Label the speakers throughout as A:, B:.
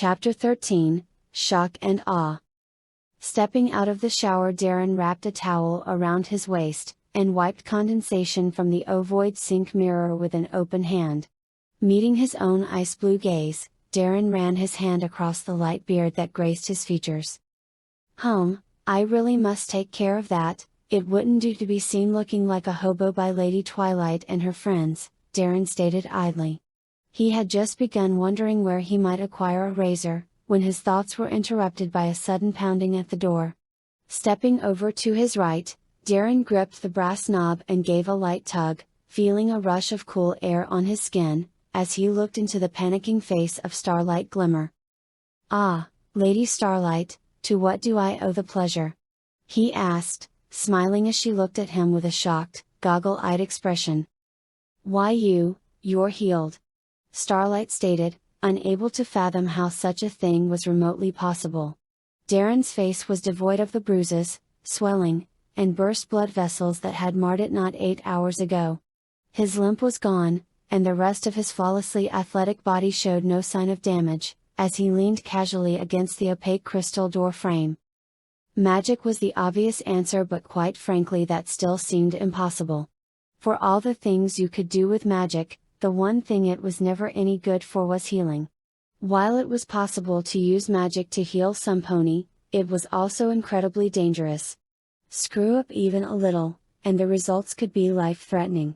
A: Chapter 13, Shock and Awe. Stepping out of the shower, Darren wrapped a towel around his waist, and wiped condensation from the ovoid sink mirror with an open hand. Meeting his own ice blue gaze, Darren ran his hand across the light beard that graced his features. I really must take care of that. It wouldn't do to be seen looking like a hobo by Lady Twilight and her friends, Darren stated idly. He had just begun wondering where he might acquire a razor, when his thoughts were interrupted by a sudden pounding at the door. Stepping over to his right, Darren gripped the brass knob and gave a light tug, feeling a rush of cool air on his skin, as he looked into the panicking face of Starlight Glimmer. "Ah, Lady Starlight, to what do I owe the pleasure?" he asked, smiling as she looked at him with a shocked, goggle-eyed expression. "Why you're healed," Starlight stated, unable to fathom how such a thing was remotely possible. Darren's face was devoid of the bruises, swelling, and burst blood vessels that had marred it not 8 hours ago. His limp was gone, and the rest of his flawlessly athletic body showed no sign of damage, as he leaned casually against the opaque crystal door frame. Magic was the obvious answer, but quite frankly that still seemed impossible. For all the things you could do with magic, the one thing it was never any good for was healing. While it was possible to use magic to heal some pony, it was also incredibly dangerous. Screw up even a little, and the results could be life-threatening.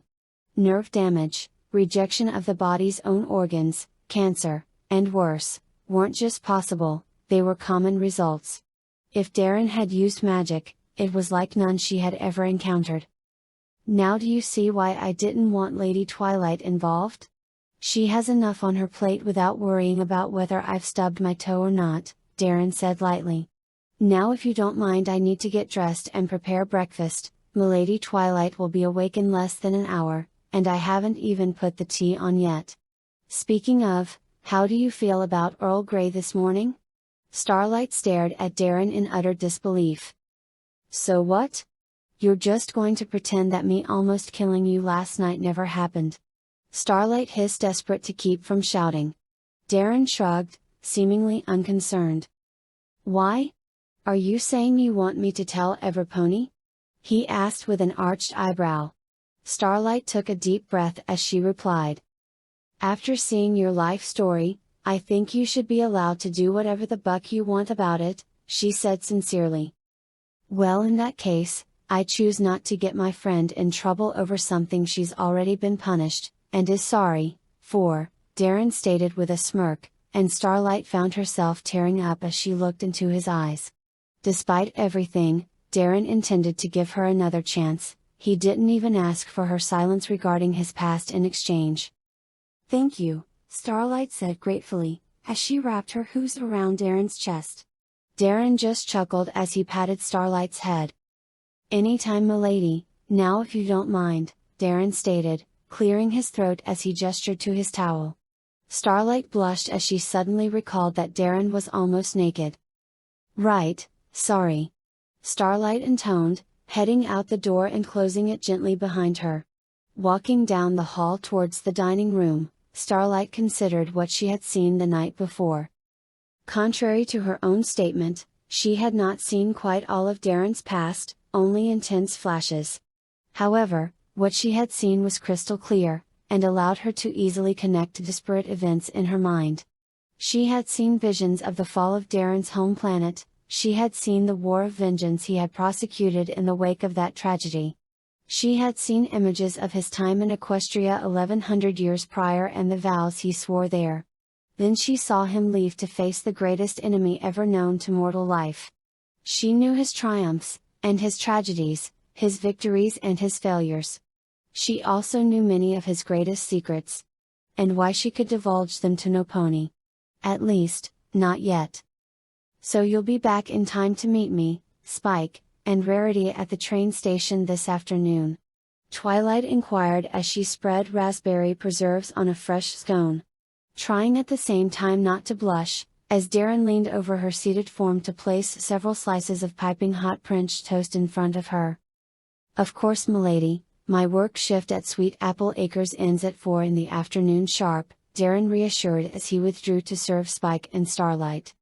A: Nerve damage, rejection of the body's own organs, cancer, and worse, weren't just possible, they were common results. If Darren had used magic, it was like none she had ever encountered. "Now do you see why I didn't want Lady Twilight involved? She has enough on her plate without worrying about whether I've stubbed my toe or not," Darren said lightly. "Now if you don't mind, I need to get dressed and prepare breakfast. Milady Twilight will be awake in less than an hour, and I haven't even put the tea on yet. Speaking of, how do you feel about Earl Grey this morning?" Starlight stared at Darren in utter disbelief. "So what? You're just going to pretend that me almost killing you last night never happened?" Starlight hissed, desperate to keep from shouting. Darren shrugged, seemingly unconcerned. "Why? Are you saying you want me to tell every pony?" he asked with an arched eyebrow. Starlight took a deep breath as she replied. "After seeing your life story, I think you should be allowed to do whatever the buck you want about it," she said sincerely. "Well, in that case, I choose not to get my friend in trouble over something she's already been punished, and is sorry, for," Darren stated with a smirk, and Starlight found herself tearing up as she looked into his eyes. Despite everything, Darren intended to give her another chance. He didn't even ask for her silence regarding his past in exchange. "Thank you," Starlight said gratefully, as she wrapped her hooves around Darren's chest. Darren just chuckled as he patted Starlight's head. "Anytime, milady, now if you don't mind," Darren stated, clearing his throat as he gestured to his towel. Starlight blushed as she suddenly recalled that Darren was almost naked. "Right, sorry," Starlight intoned, heading out the door and closing it gently behind her. Walking down the hall towards the dining room, Starlight considered what she had seen the night before. Contrary to her own statement, she had not seen quite all of Darren's past, only intense flashes. However, what she had seen was crystal clear, and allowed her to easily connect disparate events in her mind. She had seen visions of the fall of Darren's home planet, she had seen the war of vengeance he had prosecuted in the wake of that tragedy. She had seen images of his time in Equestria 1100 years prior and the vows he swore there. Then she saw him leave to face the greatest enemy ever known to mortal life. She knew his triumphs, and his tragedies, his victories and his failures. She also knew many of his greatest secrets. And why she could divulge them to no pony. At least, not yet. "So you'll be back in time to meet me, Spike, and Rarity at the train station this afternoon?" Twilight inquired as she spread raspberry preserves on a fresh scone. Trying at the same time not to blush, as Darren leaned over her seated form to place several slices of piping hot French toast in front of her. "Of course, milady, my work shift at Sweet Apple Acres ends at 4 in the afternoon sharp," Darren reassured as he withdrew to serve Spike and Starlight.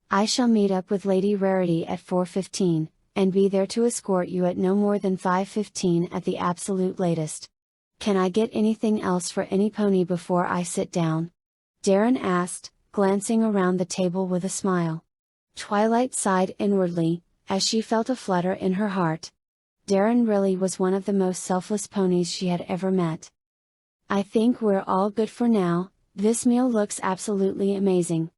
A: I shall meet up with Lady Rarity at 4:15, and be there to escort you at no more than 5:15 at the absolute latest. Can I get anything else for any pony before I sit down? Darren asked, glancing around the table with a smile. Twilight sighed inwardly, as she felt a flutter in her heart. Darren really was one of the most selfless ponies she had ever met. I think we're all good for now. This meal looks absolutely amazing.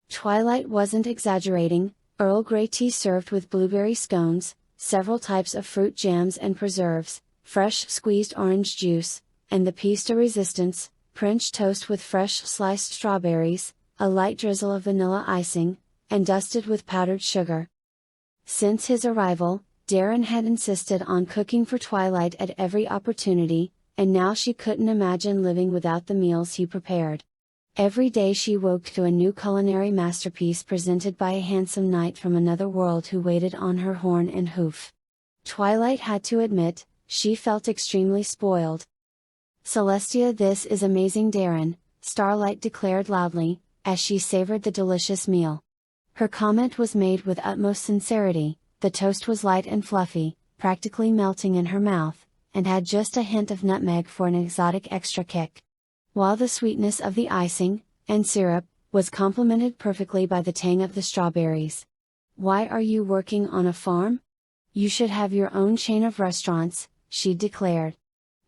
A: Twilight wasn't exaggerating. Earl Grey tea served with blueberry scones, several types of fruit jams and preserves, fresh squeezed orange juice, and the piece de resistance, French toast with fresh sliced strawberries, a light drizzle of vanilla icing, and dusted with powdered sugar. Since his arrival, Darren had insisted on cooking for Twilight at every opportunity, and now she couldn't imagine living without the meals he prepared. Every day she woke to a new culinary masterpiece presented by a handsome knight from another world who waited on her horn and hoof. Twilight had to admit, she felt extremely spoiled. Celestia, this is amazing, Darren, Starlight declared loudly, as she savored the delicious meal. Her comment was made with utmost sincerity. The toast was light and fluffy, practically melting in her mouth, and had just a hint of nutmeg for an exotic extra kick. While the sweetness of the icing, and syrup, was complemented perfectly by the tang of the strawberries. Why are you working on a farm? You should have your own chain of restaurants, she declared.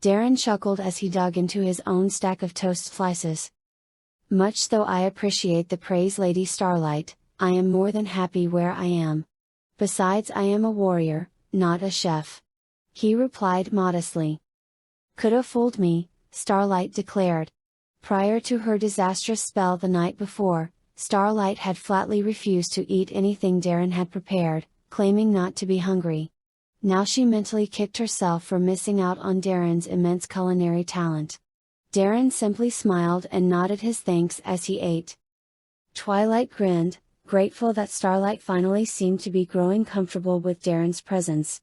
A: Darren chuckled as he dug into his own stack of toast slices. Much though I appreciate the praise, Lady Starlight, I am more than happy where I am. Besides, I am a warrior, not a chef. He replied modestly. Coulda fooled me, Starlight declared. Prior to her disastrous spell the night before, Starlight had flatly refused to eat anything Darren had prepared, claiming not to be hungry. Now she mentally kicked herself for missing out on Darren's immense culinary talent. Darren simply smiled and nodded his thanks as he ate. Twilight grinned, grateful that Starlight finally seemed to be growing comfortable with Darren's presence.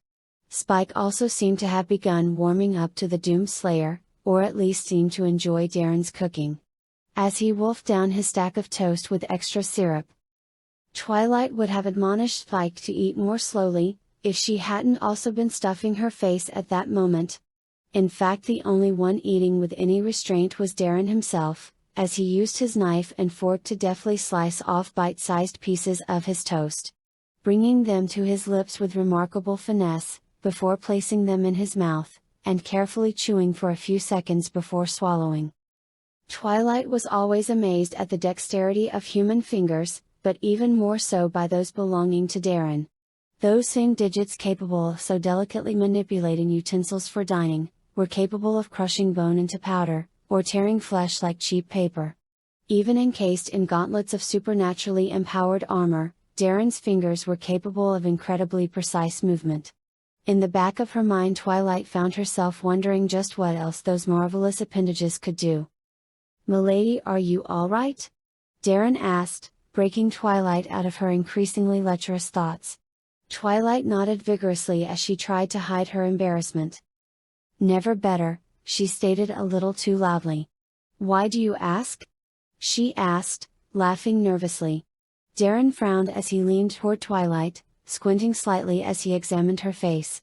A: Spike also seemed to have begun warming up to the Doomslayer, or at least seemed to enjoy Darren's cooking. As he wolfed down his stack of toast with extra syrup. Twilight would have admonished Spike to eat more slowly, if she hadn't also been stuffing her face at that moment. In fact, the only one eating with any restraint was Darren himself, as he used his knife and fork to deftly slice off bite-sized pieces of his toast, bringing them to his lips with remarkable finesse, before placing them in his mouth, and carefully chewing for a few seconds before swallowing. Twilight was always amazed at the dexterity of human fingers, but even more so by those belonging to Darren. Those same digits capable of so delicately manipulating utensils for dining, were capable of crushing bone into powder, or tearing flesh like cheap paper. Even encased in gauntlets of supernaturally empowered armor, Darren's fingers were capable of incredibly precise movement. In the back of her mind, Twilight found herself wondering just what else those marvelous appendages could do. "Milady, are you all right?" Darren asked, breaking Twilight out of her increasingly lecherous thoughts. Twilight nodded vigorously as she tried to hide her embarrassment. "Never better," she stated a little too loudly. "Why do you ask?" she asked, laughing nervously. Darren frowned as he leaned toward Twilight, squinting slightly as he examined her face.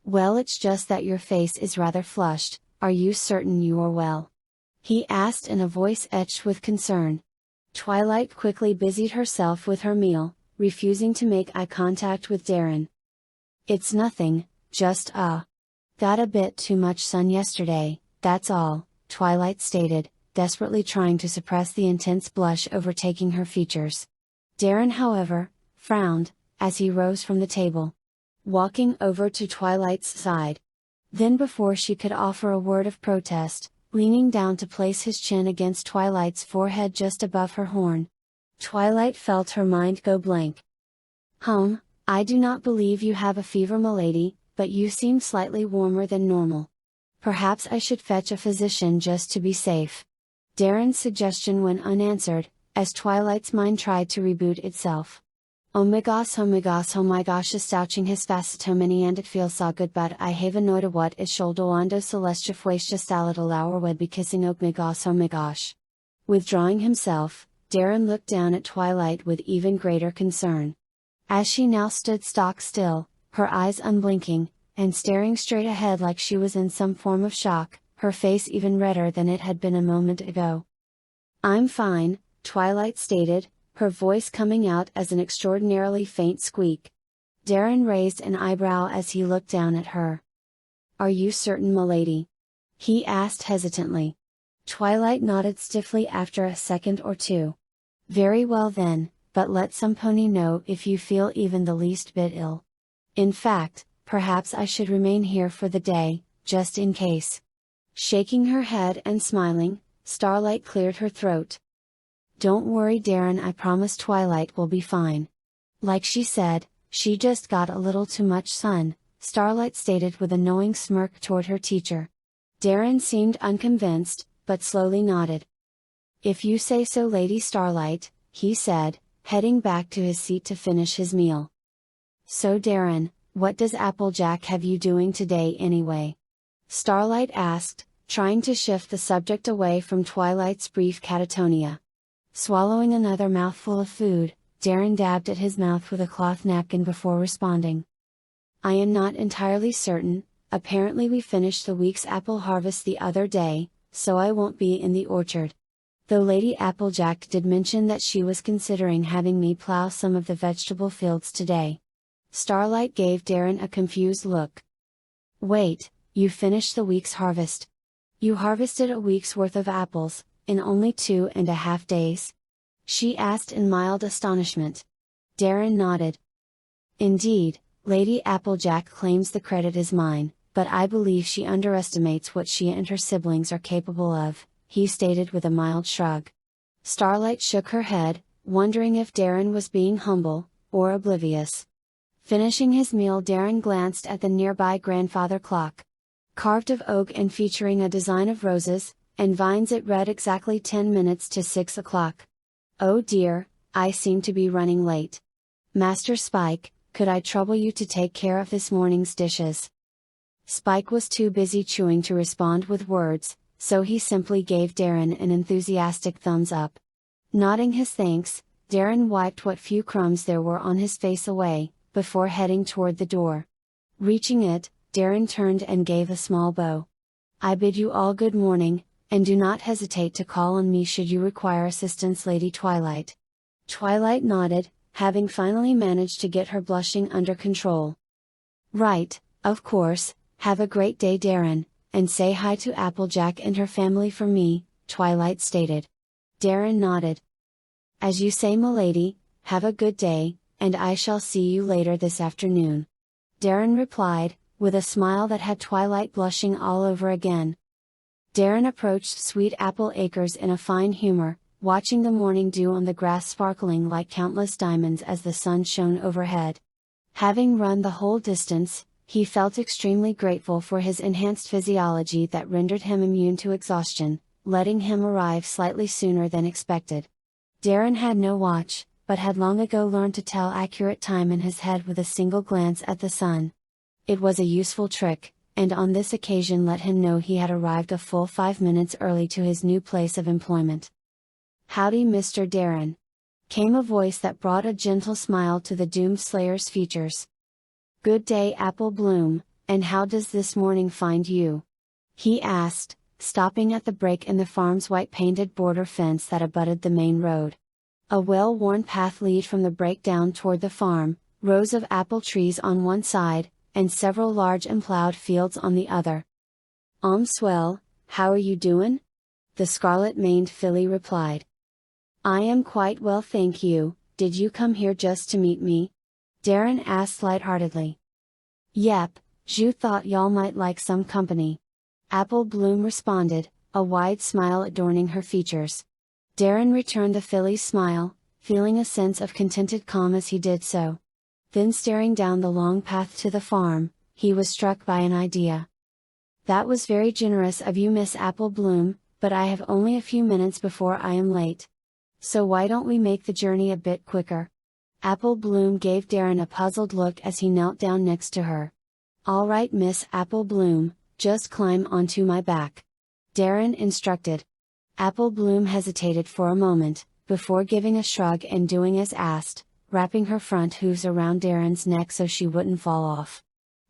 A: "Well, it's just that your face is rather flushed. Are you certain you are well?" he asked in a voice etched with concern. Twilight quickly busied herself with her meal, refusing to make eye contact with Darren. "It's nothing, just got a bit too much sun yesterday, that's all," Twilight stated, desperately trying to suppress the intense blush overtaking her features. Darren, however, frowned, as he rose from the table, walking over to Twilight's side. Then, before she could offer a word of protest, leaning down to place his chin against Twilight's forehead just above her horn. Twilight felt her mind go blank. I do not believe you have a fever, milady, but you seem slightly warmer than normal. Perhaps I should fetch a physician just to be safe." Darren's suggestion went unanswered, as Twilight's mind tried to reboot itself. Oh my gosh, stouching his facetomini, and it feels so good, but I have noida what is sholdoando celestia fuestia salad allower would be kissing. Oh my gosh. Withdrawing himself, Darren looked down at Twilight with even greater concern. As she now stood stock still, her eyes unblinking, and staring straight ahead like she was in some form of shock, her face even redder than it had been a moment ago. "I'm fine," Twilight stated, her voice coming out as an extraordinarily faint squeak. Darren raised an eyebrow as he looked down at her. "Are you certain, m'lady?" he asked hesitantly. Twilight nodded stiffly after a second or two. "Very well then, but let some pony know if you feel even the least bit ill. In fact, perhaps I should remain here for the day, just in case." Shaking her head and smiling, Starlight cleared her throat. "Don't worry, Darren, I promise Twilight will be fine. Like she said, she just got a little too much sun," Starlight stated with a knowing smirk toward her teacher. Darren seemed unconvinced, but slowly nodded. "If you say so, Lady Starlight," he said, heading back to his seat to finish his meal. "So Darren, what does Applejack have you doing today anyway?" Starlight asked, trying to shift the subject away from Twilight's brief catatonia. Swallowing another mouthful of food, Darren dabbed at his mouth with a cloth napkin before responding. "I am not entirely certain, apparently we finished the week's apple harvest the other day, so I won't be in the orchard. Though Lady Applejack did mention that she was considering having me plow some of the vegetable fields today." Starlight gave Darren a confused look. "Wait, you finished the week's harvest? You harvested a week's worth of apples, in only 2.5 days?" she asked in mild astonishment. Darren nodded. "Indeed, Lady Applejack claims the credit is mine, but I believe she underestimates what she and her siblings are capable of," he stated with a mild shrug. Starlight shook her head, wondering if Darren was being humble, or oblivious. Finishing his meal, Darren glanced at the nearby grandfather clock. Carved of oak and featuring a design of roses and vines, it read exactly 10 minutes to 6 o'clock. "Oh dear, I seem to be running late. Master Spike, could I trouble you to take care of this morning's dishes?" Spike was too busy chewing to respond with words, so he simply gave Darren an enthusiastic thumbs up. Nodding his thanks, Darren wiped what few crumbs there were on his face away, before heading toward the door. Reaching it, Darren turned and gave a small bow. "I bid you all good morning, and do not hesitate to call on me should you require assistance, Lady Twilight." Twilight nodded, having finally managed to get her blushing under control. "Right, of course, have a great day, Darren, and say hi to Applejack and her family for me," Twilight stated. Darren nodded. "As you say, m'lady, have a good day, and I shall see you later this afternoon," Darren replied, with a smile that had Twilight blushing all over again. Darren approached Sweet Apple Acres in a fine humor, watching the morning dew on the grass sparkling like countless diamonds as the sun shone overhead. Having run the whole distance, he felt extremely grateful for his enhanced physiology that rendered him immune to exhaustion, letting him arrive slightly sooner than expected. Darren had no watch, but had long ago learned to tell accurate time in his head with a single glance at the sun. It was a useful trick, and on this occasion let him know he had arrived a full 5 minutes early to his new place of employment. "Howdy, Mr. Darren," came a voice that brought a gentle smile to the Doomslayer's features. "Good day, Apple Bloom, and how does this morning find you?" he asked, stopping at the break in the farm's white-painted border fence that abutted the main road. A well-worn path lead from the break down toward the farm, rows of apple trees on one side, and several large unplowed fields on the other. Swell, how are you doin'?" the scarlet-maned filly replied. "I am quite well, thank you. Did you come here just to meet me?" Darren asked lightheartedly. "Yep, Ju thought y'all might like some company," Apple Bloom responded, a wide smile adorning her features. Darren returned the filly's smile, feeling a sense of contented calm as he did so. Then staring down the long path to the farm, he was struck by an idea. "That was very generous of you, Miss Apple Bloom, but I have only a few minutes before I am late. So why don't we make the journey a bit quicker?" Apple Bloom gave Darren a puzzled look as he knelt down next to her. "All right, Miss Apple Bloom, just climb onto my back," Darren instructed. Apple Bloom hesitated for a moment, before giving a shrug and doing as asked, wrapping her front hooves around Darren's neck so she wouldn't fall off.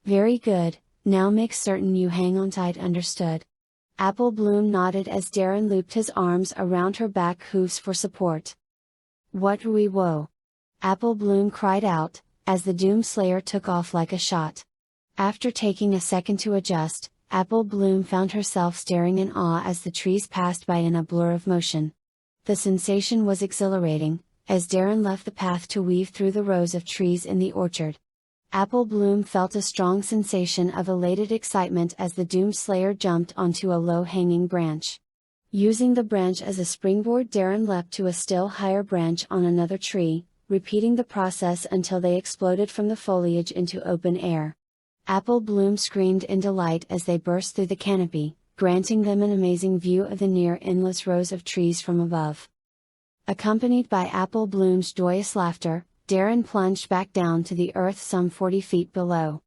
A: Very good, now make certain you hang on tight, understood? Apple Bloom nodded as Darren looped his arms around her back hooves for support. What we whoa! Apple Bloom cried out, as the Doomslayer took off like a shot. After taking a second to adjust, Apple Bloom found herself staring in awe as the trees passed by in a blur of motion. The sensation was exhilarating, as Darren left the path to weave through the rows of trees in the orchard. Apple Bloom felt a strong sensation of elated excitement as the Doomslayer jumped onto a low-hanging branch. Using the branch as a springboard, Darren leapt to a still higher branch on another tree, repeating the process until they exploded from the foliage into open air. Apple Bloom screamed in delight as they burst through the canopy, granting them an amazing view of the near endless rows of trees from above. Accompanied by Apple Bloom's joyous laughter, Darren plunged back down to the earth some 40 feet below.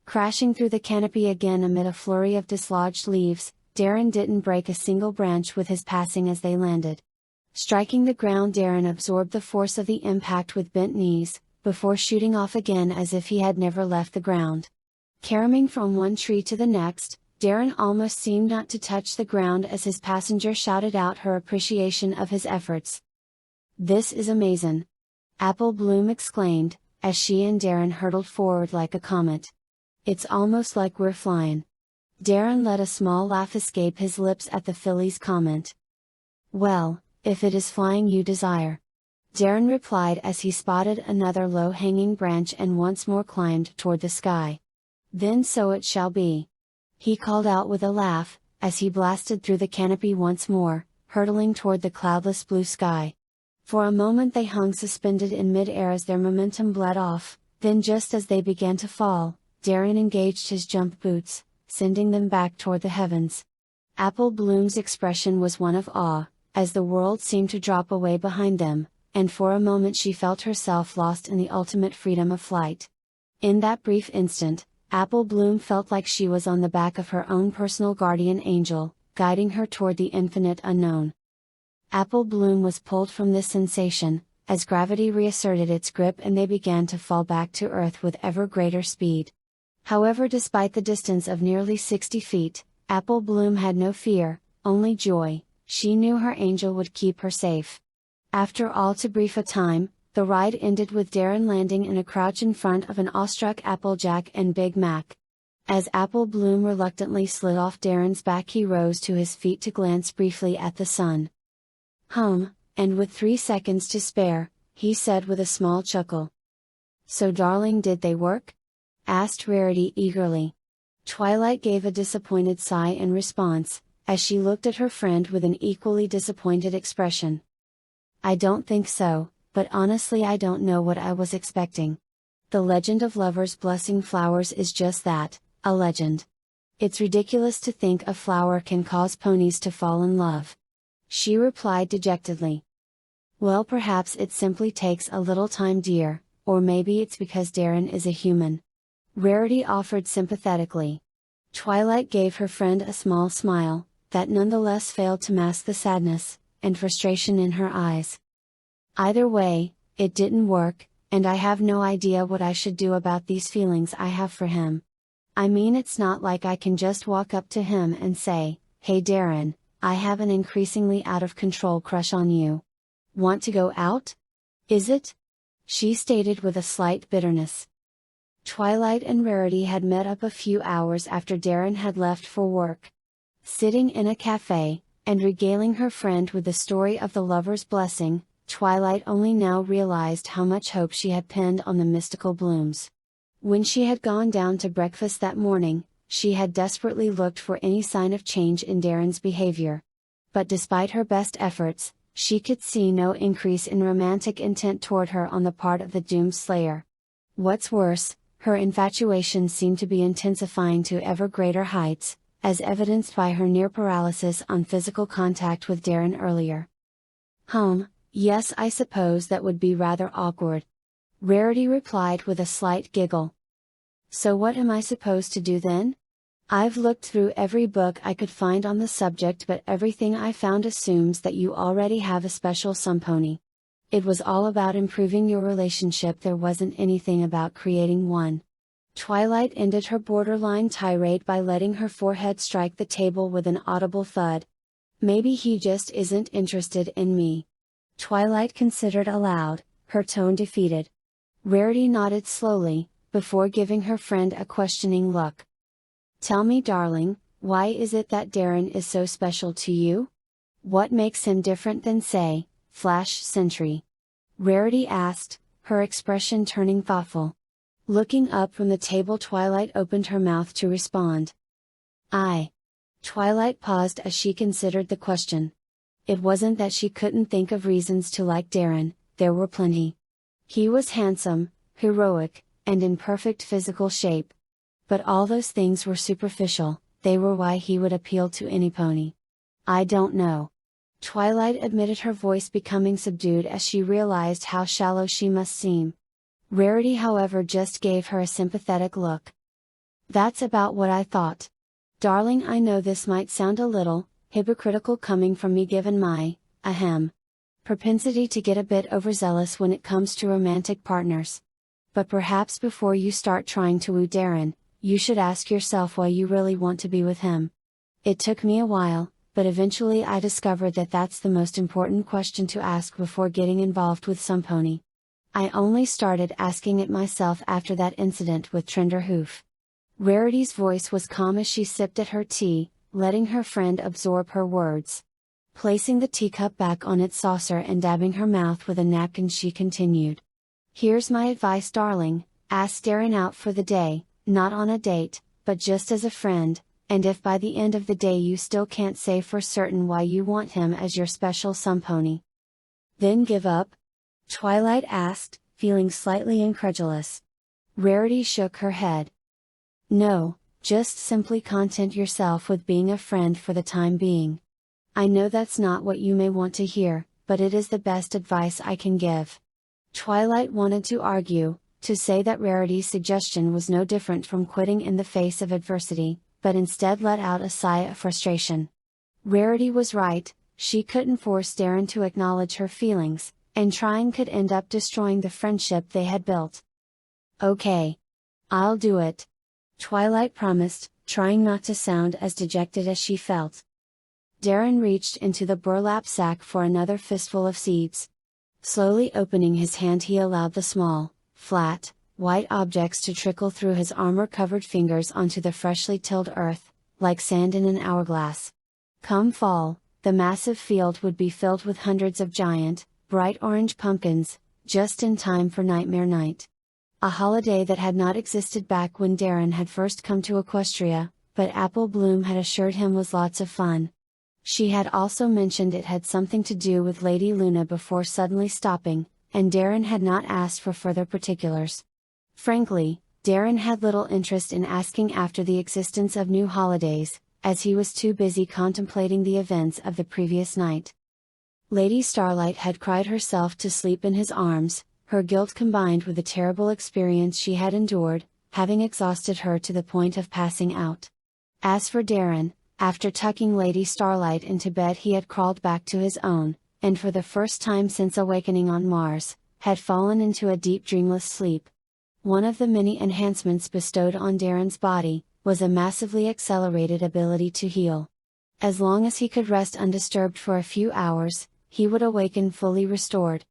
A: Crashing through the canopy again amid a flurry of dislodged leaves, Darren didn't break a single branch with his passing as they landed. Striking the ground, Darren absorbed the force of the impact with bent knees, before shooting off again as if he had never left the ground. Caroming from one tree to the next, Darren almost seemed not to touch the ground as his passenger shouted out her appreciation of his efforts. "This is amazing!" Apple Bloom exclaimed, as she and Darren hurtled forward like a comet. "It's almost like we're flying." Darren let a small laugh escape his lips at the filly's comment. "Well, if it is flying you desire," Darren replied as he spotted another low-hanging branch and once more climbed toward the sky. "Then so it shall be," he called out with a laugh, as he blasted through the canopy once more, hurtling toward the cloudless blue sky. For a moment they hung suspended in mid-air as their momentum bled off, then just as they began to fall, Darren engaged his jump boots, sending them back toward the heavens. Apple Bloom's expression was one of awe, as the world seemed to drop away behind them, and for a moment she felt herself lost in the ultimate freedom of flight. In that brief instant, Apple Bloom felt like she was on the back of her own personal guardian angel, guiding her toward the infinite unknown. Apple Bloom was pulled from this sensation, as gravity reasserted its grip and they began to fall back to Earth with ever greater speed. However, despite the distance of nearly 60 feet, Apple Bloom had no fear, only joy. She knew her angel would keep her safe. After all too brief a time, the ride ended with Darren landing in a crouch in front of an awestruck Applejack and Big Mac. As Apple Bloom reluctantly slid off Darren's back, he rose to his feet to glance briefly at the sun. "Home," and with 3 seconds to spare, he said with a small chuckle. "So darling, did they work?" asked Rarity eagerly. Twilight gave a disappointed sigh in response, as she looked at her friend with an equally disappointed expression. "I don't think so, but honestly I don't know what I was expecting. The legend of lovers blessing flowers is just that, a legend. It's ridiculous to think a flower can cause ponies to fall in love," she replied dejectedly. "Well, perhaps it simply takes a little time, dear, or maybe it's because Darren is a human," Rarity offered sympathetically. Twilight gave her friend a small smile, that nonetheless failed to mask the sadness and frustration in her eyes. "Either way, it didn't work, and I have no idea what I should do about these feelings I have for him. I mean, it's not like I can just walk up to him and say, 'Hey Darren, I have an increasingly out of control crush on you. Want to go out? Is it?" she stated with a slight bitterness. Twilight and Rarity had met up a few hours after Darren had left for work. Sitting in a cafe, and regaling her friend with the story of the lover's blessing, Twilight only now realized how much hope she had pinned on the mystical Blooms. When she had gone down to breakfast that morning, she had desperately looked for any sign of change in Darren's behavior. But despite her best efforts, she could see no increase in romantic intent toward her on the part of the Doomslayer. What's worse, her infatuation seemed to be intensifying to ever greater heights, as evidenced by her near paralysis on physical contact with Darren earlier. Yes, I suppose that would be rather awkward," Rarity replied with a slight giggle. "So what am I supposed to do then?" I've looked through every book I could find on the subject, but everything I found assumes that you already have a special sumpony. It was all about improving your relationship, there wasn't anything about creating one. Twilight ended her borderline tirade by letting her forehead strike the table with an audible thud. Maybe he just isn't interested in me. Twilight considered aloud, her tone defeated. Rarity nodded slowly, before giving her friend a questioning look. Tell me, darling, why is it that Darren is so special to you? What makes him different than, say, Flash Sentry? Rarity asked, her expression turning thoughtful. Looking up from the table, Twilight opened her mouth to respond. Twilight paused as she considered the question. It wasn't that she couldn't think of reasons to like Darren, there were plenty. He was handsome, heroic, and in perfect physical shape. But all those things were superficial, they were why he would appeal to any pony. I don't know. Twilight admitted, her voice becoming subdued as she realized how shallow she must seem. Rarity, however, just gave her a sympathetic look. That's about what I thought. Darling, I know this might sound a little hypocritical coming from me given my propensity to get a bit overzealous when it comes to romantic partners. But perhaps before you start trying to woo Darren, you should ask yourself why you really want to be with him. It took me a while, but eventually I discovered that that's the most important question to ask before getting involved with some pony. I only started asking it myself after that incident with Trenderhoof. Rarity's voice was calm as she sipped at her tea, letting her friend absorb her words. Placing the teacup back on its saucer and dabbing her mouth with a napkin, she continued. Here's my advice, darling, ask Darren out for the day, not on a date, but just as a friend, and if by the end of the day you still can't say for certain why you want him as your special sumpony, then give up? Twilight asked, feeling slightly incredulous. Rarity shook her head. No, just simply content yourself with being a friend for the time being. I know that's not what you may want to hear, but it is the best advice I can give. Twilight wanted to argue, to say that Rarity's suggestion was no different from quitting in the face of adversity, but instead let out a sigh of frustration. Rarity was right, she couldn't force Darren to acknowledge her feelings, and trying could end up destroying the friendship they had built. Okay. I'll do it. Twilight promised, trying not to sound as dejected as she felt. Darren reached into the burlap sack for another fistful of seeds. Slowly opening his hand, he allowed the small, flat, white objects to trickle through his armor-covered fingers onto the freshly tilled earth, like sand in an hourglass. Come fall, the massive field would be filled with hundreds of giant, bright orange pumpkins, just in time for Nightmare Night. A holiday that had not existed back when Darren had first come to Equestria, but Apple Bloom had assured him was lots of fun. She had also mentioned it had something to do with Lady Luna before suddenly stopping, and Darren had not asked for further particulars. Frankly, Darren had little interest in asking after the existence of new holidays, as he was too busy contemplating the events of the previous night. Lady Starlight had cried herself to sleep in his arms, her guilt combined with the terrible experience she had endured, having exhausted her to the point of passing out. As for Darren, after tucking Lady Starlight into bed, he had crawled back to his own, and for the first time since awakening on Mars, had fallen into a deep dreamless sleep. One of the many enhancements bestowed on Darren's body, was a massively accelerated ability to heal. As long as he could rest undisturbed for a few hours, he would awaken fully restored.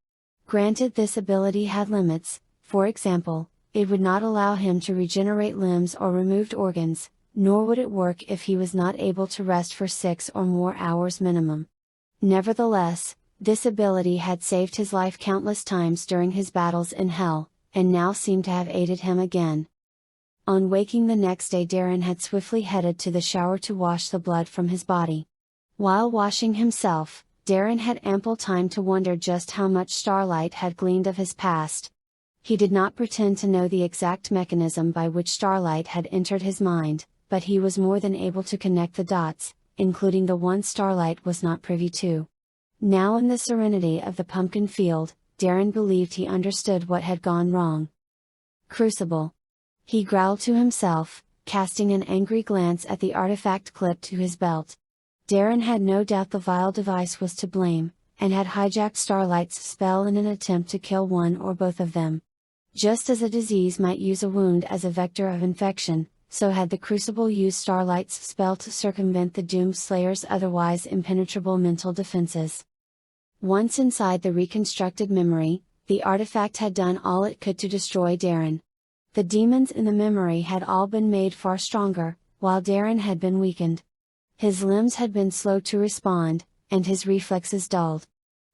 A: Granted, this ability had limits. For example, it would not allow him to regenerate limbs or removed organs, nor would it work if he was not able to rest for 6 or more hours minimum. Nevertheless, this ability had saved his life countless times during his battles in Hell, and now seemed to have aided him again. On waking the next day, Darren had swiftly headed to the shower to wash the blood from his body. While washing himself, Darren had ample time to wonder just how much Starlight had gleaned of his past. He did not pretend to know the exact mechanism by which Starlight had entered his mind, but he was more than able to connect the dots, including the one Starlight was not privy to. Now in the serenity of the pumpkin field, Darren believed he understood what had gone wrong. Crucible. He growled to himself, casting an angry glance at the artifact clipped to his belt. Darren had no doubt the vile device was to blame, and had hijacked Starlight's spell in an attempt to kill one or both of them. Just as a disease might use a wound as a vector of infection, so had the Crucible used Starlight's spell to circumvent the Doom Slayer's otherwise impenetrable mental defenses. Once inside the reconstructed memory, the artifact had done all it could to destroy Darren. The demons in the memory had all been made far stronger, while Darren had been weakened. His limbs had been slow to respond, and his reflexes dulled.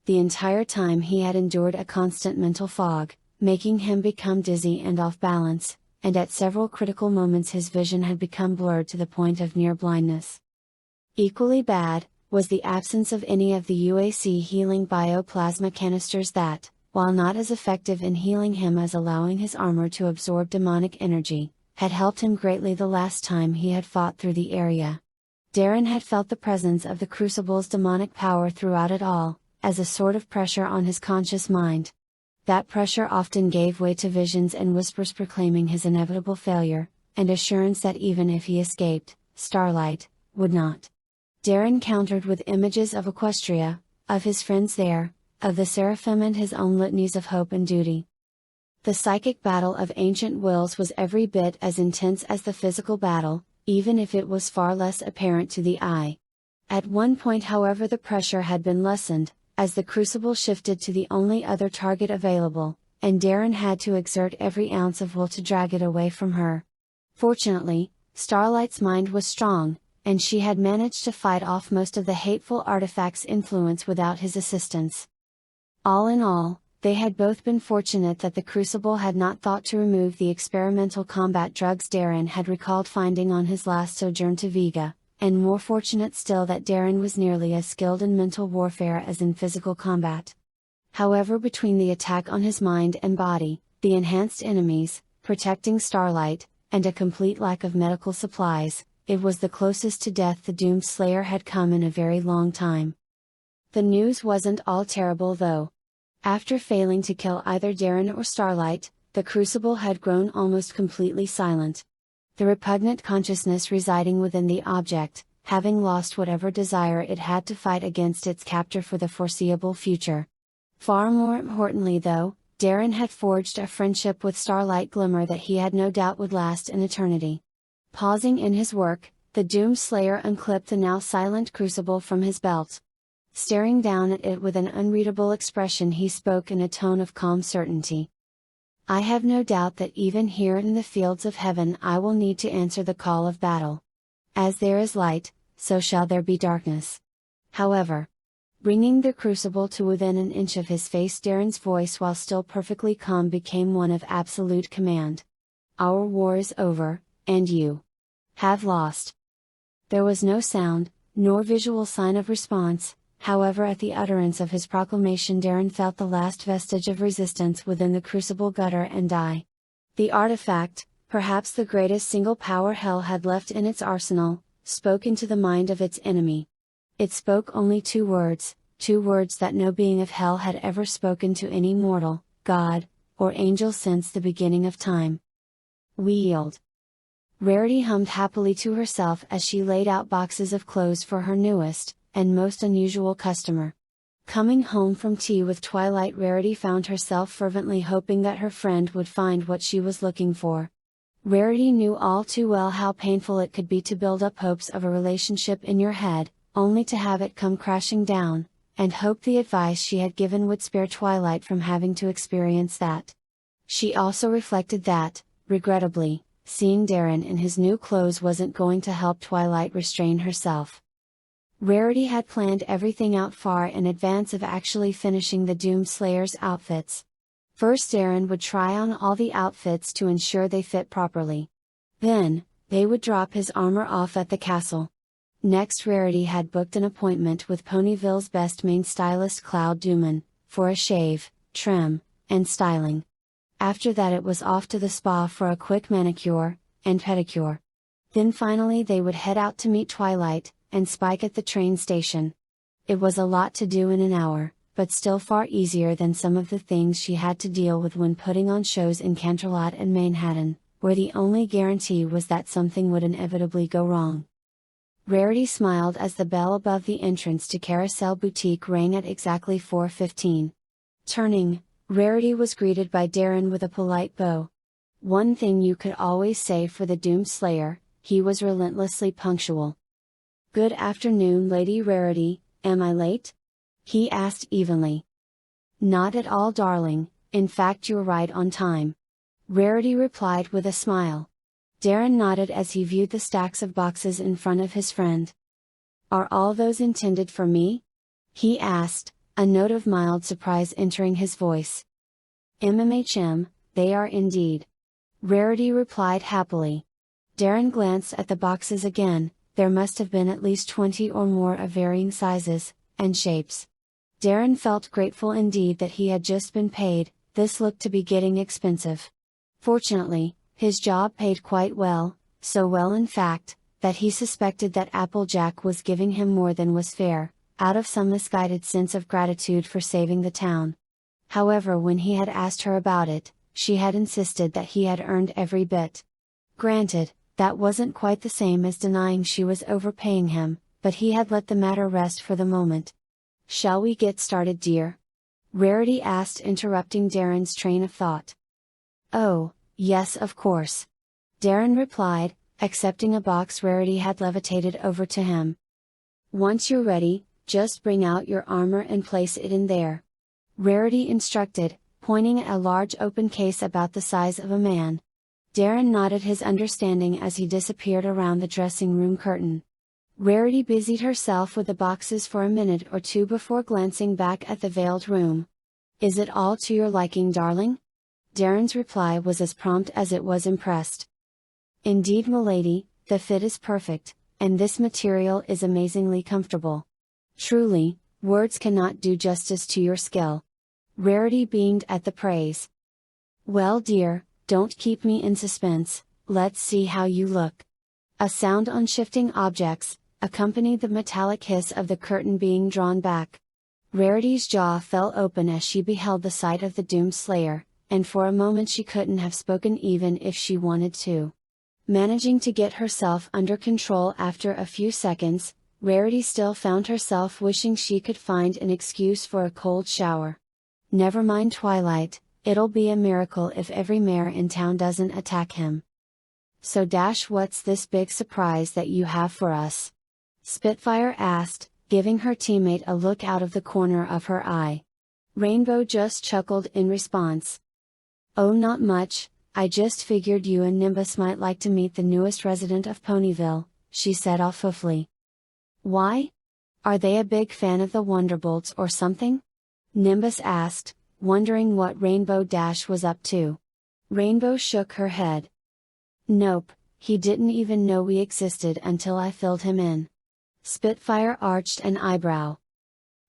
A: The entire time he had endured a constant mental fog, making him become dizzy and off balance, and at several critical moments his vision had become blurred to the point of near blindness. Equally bad, was the absence of any of the UAC healing bioplasma canisters that, while not as effective in healing him as allowing his armor to absorb demonic energy, had helped him greatly the last time he had fought through the area. Darren had felt the presence of the Crucible's demonic power throughout it all, as a sort of pressure on his conscious mind. That pressure often gave way to visions and whispers proclaiming his inevitable failure, and assurance that even if he escaped, Starlight would not. Darren countered with images of Equestria, of his friends there, of the Seraphim and his own litanies of hope and duty. The psychic battle of ancient wills was every bit as intense as the physical battle, even if it was far less apparent to the eye. At one point however the pressure had been lessened, as the Crucible shifted to the only other target available, and Darren had to exert every ounce of will to drag it away from her. Fortunately, Starlight's mind was strong, and she had managed to fight off most of the hateful artifact's influence without his assistance. All in all, they had both been fortunate that the Crucible had not thought to remove the experimental combat drugs Darren had recalled finding on his last sojourn to Vega, and more fortunate still that Darren was nearly as skilled in mental warfare as in physical combat. However, between the attack on his mind and body, the enhanced enemies, protecting Starlight, and a complete lack of medical supplies, it was the closest to death the Doom Slayer had come in a very long time. The news wasn't all terrible though. After failing to kill either Darren or Starlight, the Crucible had grown almost completely silent. The repugnant consciousness residing within the object, having lost whatever desire it had to fight against its captor for the foreseeable future. Far more importantly though, Darren had forged a friendship with Starlight Glimmer that he had no doubt would last an eternity. Pausing in his work, the Doom Slayer unclipped the now silent Crucible from his belt. Staring down at it with an unreadable expression he spoke in a tone of calm certainty. I have no doubt that even here in the fields of heaven I will need to answer the call of battle. As there is light, so shall there be darkness. However, bringing the Crucible to within an inch of his face, Darren's voice while still perfectly calm became one of absolute command. Our war is over, and you have lost. There was no sound, nor visual sign of response. However, at the utterance of his proclamation Darren felt the last vestige of resistance within the Crucible gutter and die. The artifact, perhaps the greatest single power Hell had left in its arsenal, spoke into the mind of its enemy. It spoke only two words that no being of Hell had ever spoken to any mortal, god, or angel since the beginning of time. We yield. Rarity hummed happily to herself as she laid out boxes of clothes for her newest, and most unusual customer. Coming home from tea with Twilight, Rarity found herself fervently hoping that her friend would find what she was looking for. Rarity knew all too well how painful it could be to build up hopes of a relationship in your head, only to have it come crashing down, and hoped the advice she had given would spare Twilight from having to experience that. She also reflected that, regrettably, seeing Darren in his new clothes wasn't going to help Twilight restrain herself. Rarity had planned everything out far in advance of actually finishing the Doom Slayer's outfits. First Darren would try on all the outfits to ensure they fit properly. Then, they would drop his armor off at the castle. Next Rarity had booked an appointment with Ponyville's best main stylist Cloud Dooman, for a shave, trim, and styling. After that it was off to the spa for a quick manicure, and pedicure. Then finally they would head out to meet Twilight, and Spike at the train station. It was a lot to do in an hour, but still far easier than some of the things she had to deal with when putting on shows in Canterlot and Manhattan, where the only guarantee was that something would inevitably go wrong. Rarity smiled as the bell above the entrance to Carousel Boutique rang at exactly 4:15. Turning, Rarity was greeted by Darren with a polite bow. One thing you could always say for the Doom Slayer, he was relentlessly punctual. "Good afternoon, Lady Rarity, am I late?" he asked evenly. "Not at all, darling, in fact you're right on time," Rarity replied with a smile. Darren nodded as he viewed the stacks of boxes in front of his friend. "Are all those intended for me?" he asked, a note of mild surprise entering his voice. "MMHM, they are indeed," Rarity replied happily. Darren glanced at the boxes again. There must have been at least 20 or more of varying sizes and shapes. Darren felt grateful indeed that he had just been paid. This looked to be getting expensive. Fortunately, his job paid quite well, so well in fact, that he suspected that Applejack was giving him more than was fair, out of some misguided sense of gratitude for saving the town. However, when he had asked her about it, she had insisted that he had earned every bit. Granted, that wasn't quite the same as denying she was overpaying him, but he had let the matter rest for the moment. "Shall we get started, dear?" Rarity asked, interrupting Darren's train of thought. "Oh, yes, of course," Darren replied, accepting a box Rarity had levitated over to him. "Once you're ready, just bring out your armor and place it in there," Rarity instructed, pointing at a large open case about the size of a man. Darren nodded his understanding as he disappeared around the dressing room curtain. Rarity busied herself with the boxes for a minute or two before glancing back at the veiled room. "Is it all to your liking, darling?" Darren's reply was as prompt as it was impressed. "Indeed, m'lady, the fit is perfect, and this material is amazingly comfortable. Truly, words cannot do justice to your skill." Rarity beamed at the praise. "Well, dear, don't keep me in suspense, let's see how you look." A sound on shifting objects accompanied the metallic hiss of the curtain being drawn back. Rarity's jaw fell open as she beheld the sight of the Doomed Slayer, and for a moment she couldn't have spoken even if she wanted to. Managing to get herself under control after a few seconds, Rarity still found herself wishing she could find an excuse for a cold shower. Never mind Twilight, it'll be a miracle if every mare in town doesn't attack him. "So what's this big surprise that you have for us?" Spitfire asked, giving her teammate a look out of the corner of her eye. Rainbow just chuckled in response. "Oh, not much, I just figured you and Nimbus might like to meet the newest resident of Ponyville," she said offhandedly. "Why? Are they a big fan of the Wonderbolts or something?" Nimbus asked, wondering what Rainbow was up to. Rainbow shook her head. "Nope, he didn't even know we existed until I filled him in." Spitfire arched an eyebrow.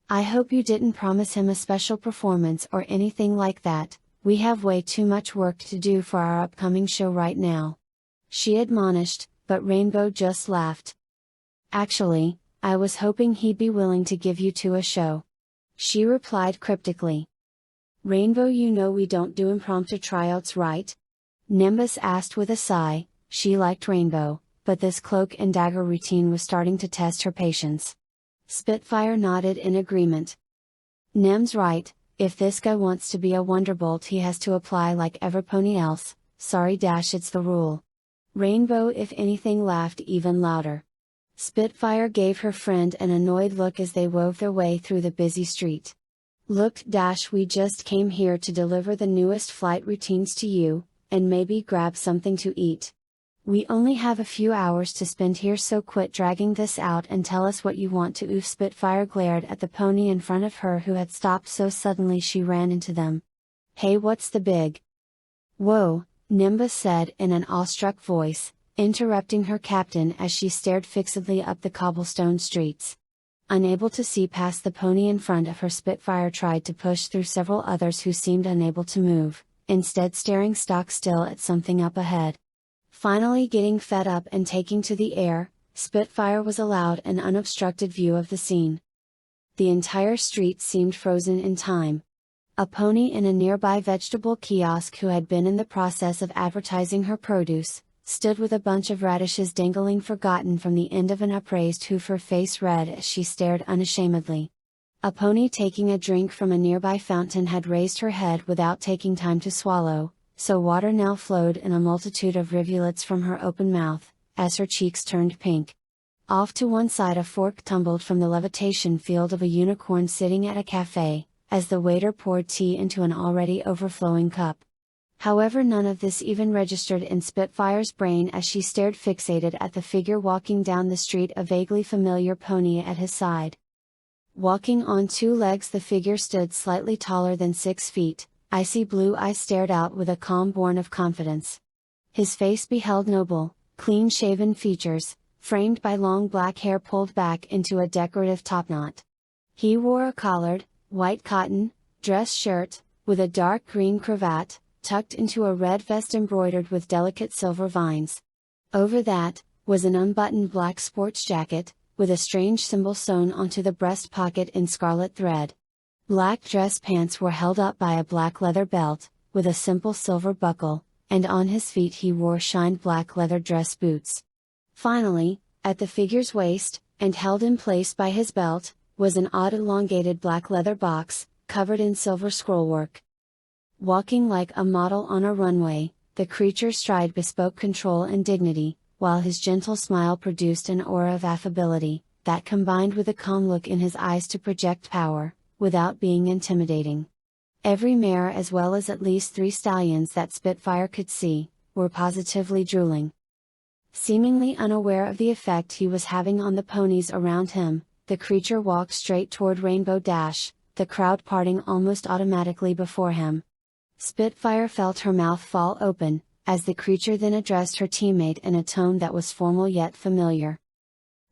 A: "I hope you didn't promise him a special performance or anything like that, we have way too much work to do for our upcoming show right now," she admonished, but Rainbow just laughed. "Actually, I was hoping he'd be willing to give you two a show," she replied cryptically. "Rainbow, you know we don't do impromptu tryouts, right?" Nimbus asked with a sigh. She liked Rainbow, but this cloak and dagger routine was starting to test her patience. Spitfire nodded in agreement. "Nim's right, if this guy wants to be a Wonderbolt he has to apply like every pony else, sorry it's the rule." Rainbow, if anything, laughed even louder. Spitfire gave her friend an annoyed look as they wove their way through the busy street. "Look, we just came here to deliver the newest flight routines to you, and maybe grab something to eat. We only have a few hours to spend here, so quit dragging this out and tell us what you want to." Spitfire glared at the pony in front of her, who had stopped so suddenly she ran into them. "Hey, what's the big?" "Whoa," Nimbus said in an awestruck voice, interrupting her captain as she stared fixedly up the cobblestone streets. Unable to see past the pony in front of her, Spitfire tried to push through several others who seemed unable to move, instead staring stock still at something up ahead. Finally getting fed up and taking to the air, Spitfire was allowed an unobstructed view of the scene. The entire street seemed frozen in time. A pony in a nearby vegetable kiosk who had been in the process of advertising her produce, stood with a bunch of radishes dangling forgotten from the end of an upraised hoof, her face red as she stared unashamedly. A pony taking a drink from a nearby fountain had raised her head without taking time to swallow, so water now flowed in a multitude of rivulets from her open mouth, as her cheeks turned pink. Off to one side a fork tumbled from the levitation field of a unicorn sitting at a cafe, as the waiter poured tea into an already overflowing cup. However, none of this even registered in Spitfire's brain as she stared fixated at the figure walking down the street, a vaguely familiar pony at his side. Walking on two legs, the figure stood slightly taller than 6 feet, icy blue eyes stared out with a calm born of confidence. His face beheld noble, clean-shaven features, framed by long black hair pulled back into a decorative topknot. He wore a collared, white cotton, dress shirt, with a dark green cravat, tucked into a red vest embroidered with delicate silver vines. Over that, was an unbuttoned black sports jacket, with a strange symbol sewn onto the breast pocket in scarlet thread. Black dress pants were held up by a black leather belt, with a simple silver buckle, and on his feet he wore shined black leather dress boots. Finally, at the figure's waist, and held in place by his belt, was an odd elongated black leather box, covered in silver scrollwork. Walking like a model on a runway, the creature's stride bespoke control and dignity, while his gentle smile produced an aura of affability, that combined with a calm look in his eyes to project power, without being intimidating. Every mare, as well as at least 3 stallions that Spitfire could see, were positively drooling. Seemingly unaware of the effect he was having on the ponies around him, the creature walked straight toward Rainbow Dash, the crowd parting almost automatically before him. Spitfire felt her mouth fall open, as the creature then addressed her teammate in a tone that was formal yet familiar.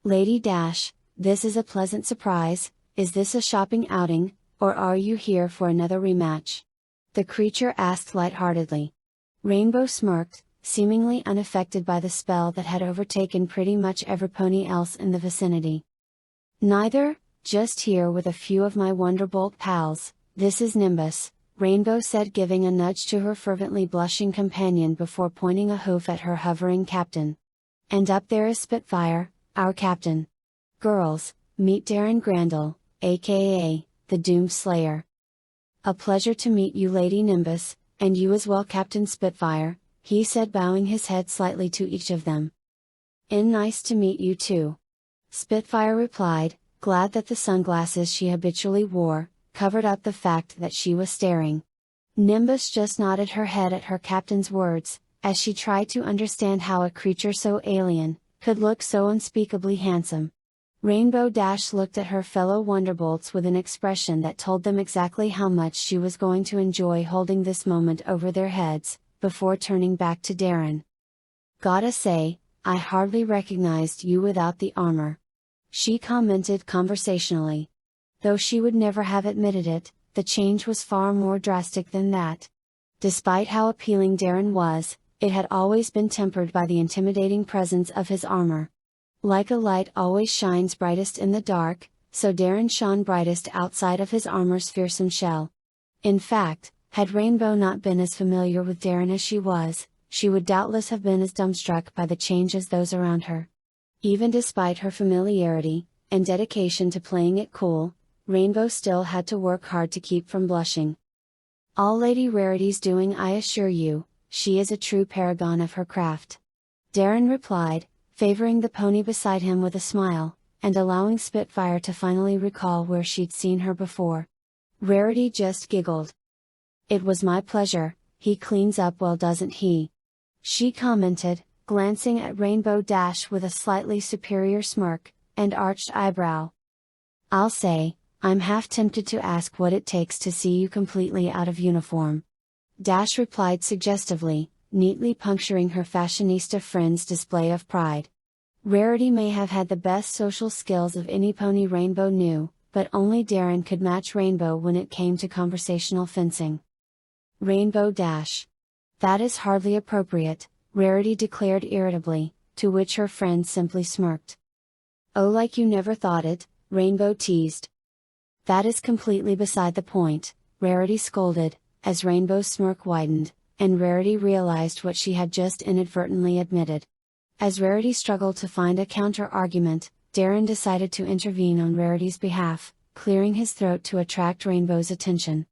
A: "Lady Dash, this is a pleasant surprise. Is this a shopping outing, or are you here for another rematch?" the creature asked lightheartedly. Rainbow smirked, seemingly unaffected by the spell that had overtaken pretty much every pony else in the vicinity. "Neither, just here with a few of my Wonderbolt pals. This is Nimbus," Rainbow said, giving a nudge to her fervently blushing companion before pointing a hoof at her hovering captain. "And up there is Spitfire, our captain. Girls, meet Darren Grandel, aka, the Doom Slayer." "A pleasure to meet you, Lady Nimbus, and you as well, Captain Spitfire," he said, bowing his head slightly to each of them. "And nice to meet you too," Spitfire replied, glad that the sunglasses she habitually wore, covered up the fact that she was staring. Nimbus just nodded her head at her captain's words, as she tried to understand how a creature so alien, could look so unspeakably handsome. Rainbow Dash looked at her fellow Wonderbolts with an expression that told them exactly how much she was going to enjoy holding this moment over their heads, before turning back to Darren. "Gotta say, I hardly recognized you without the armor," she commented conversationally. Though she would never have admitted it, the change was far more drastic than that. Despite how appealing Darren was, it had always been tempered by the intimidating presence of his armor. Like a light always shines brightest in the dark, so Darren shone brightest outside of his armor's fearsome shell. In fact, had Rainbow not been as familiar with Darren as she was, she would doubtless have been as dumbstruck by the change as those around her. Even despite her familiarity, and dedication to playing it cool, Rainbow still had to work hard to keep from blushing. "All Lady Rarity's doing, I assure you. She is a true paragon of her craft," Darren replied, favoring the pony beside him with a smile, and allowing Spitfire to finally recall where she'd seen her before. Rarity just giggled. "It was my pleasure. He cleans up well, doesn't he?" she commented, glancing at Rainbow Dash with a slightly superior smirk, and arched eyebrow. "I'll say, I'm half tempted to ask what it takes to see you completely out of uniform," Dash replied suggestively, neatly puncturing her fashionista friend's display of pride. Rarity may have had the best social skills of any pony Rainbow knew, but only Darren could match Rainbow when it came to conversational fencing. Rainbow Dash. "That is hardly appropriate," Rarity declared irritably, to which her friend simply smirked. "Oh, like you never thought it," Rainbow teased. "That is completely beside the point," Rarity scolded, as Rainbow's smirk widened, and Rarity realized what she had just inadvertently admitted. As Rarity struggled to find a counter-argument, Darren decided to intervene on Rarity's behalf, clearing his throat to attract Rainbow's attention.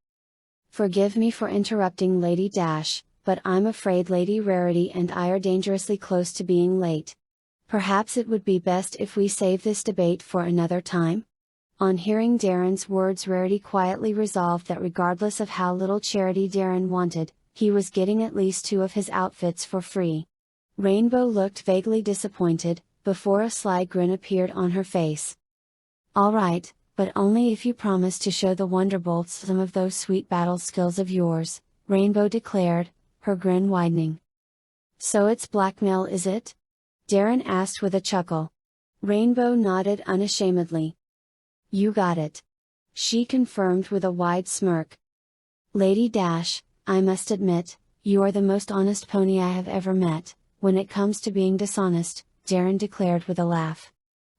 A: "Forgive me for interrupting Lady Dash, but I'm afraid Lady Rarity and I are dangerously close to being late. Perhaps it would be best if we save this debate for another time?" On hearing Darren's words, Rarity quietly resolved that regardless of how little charity Darren wanted, he was getting at least 2 of his outfits for free. Rainbow looked vaguely disappointed, before a sly grin appeared on her face. "All right, but only if you promise to show the Wonderbolts some of those sweet battle skills of yours," Rainbow declared, her grin widening. "So it's blackmail, is it?" Darren asked with a chuckle. Rainbow nodded unashamedly. "You got it," she confirmed with a wide smirk. "Lady Dash, I must admit, you are the most honest pony I have ever met, when it comes to being dishonest," Darren declared with a laugh.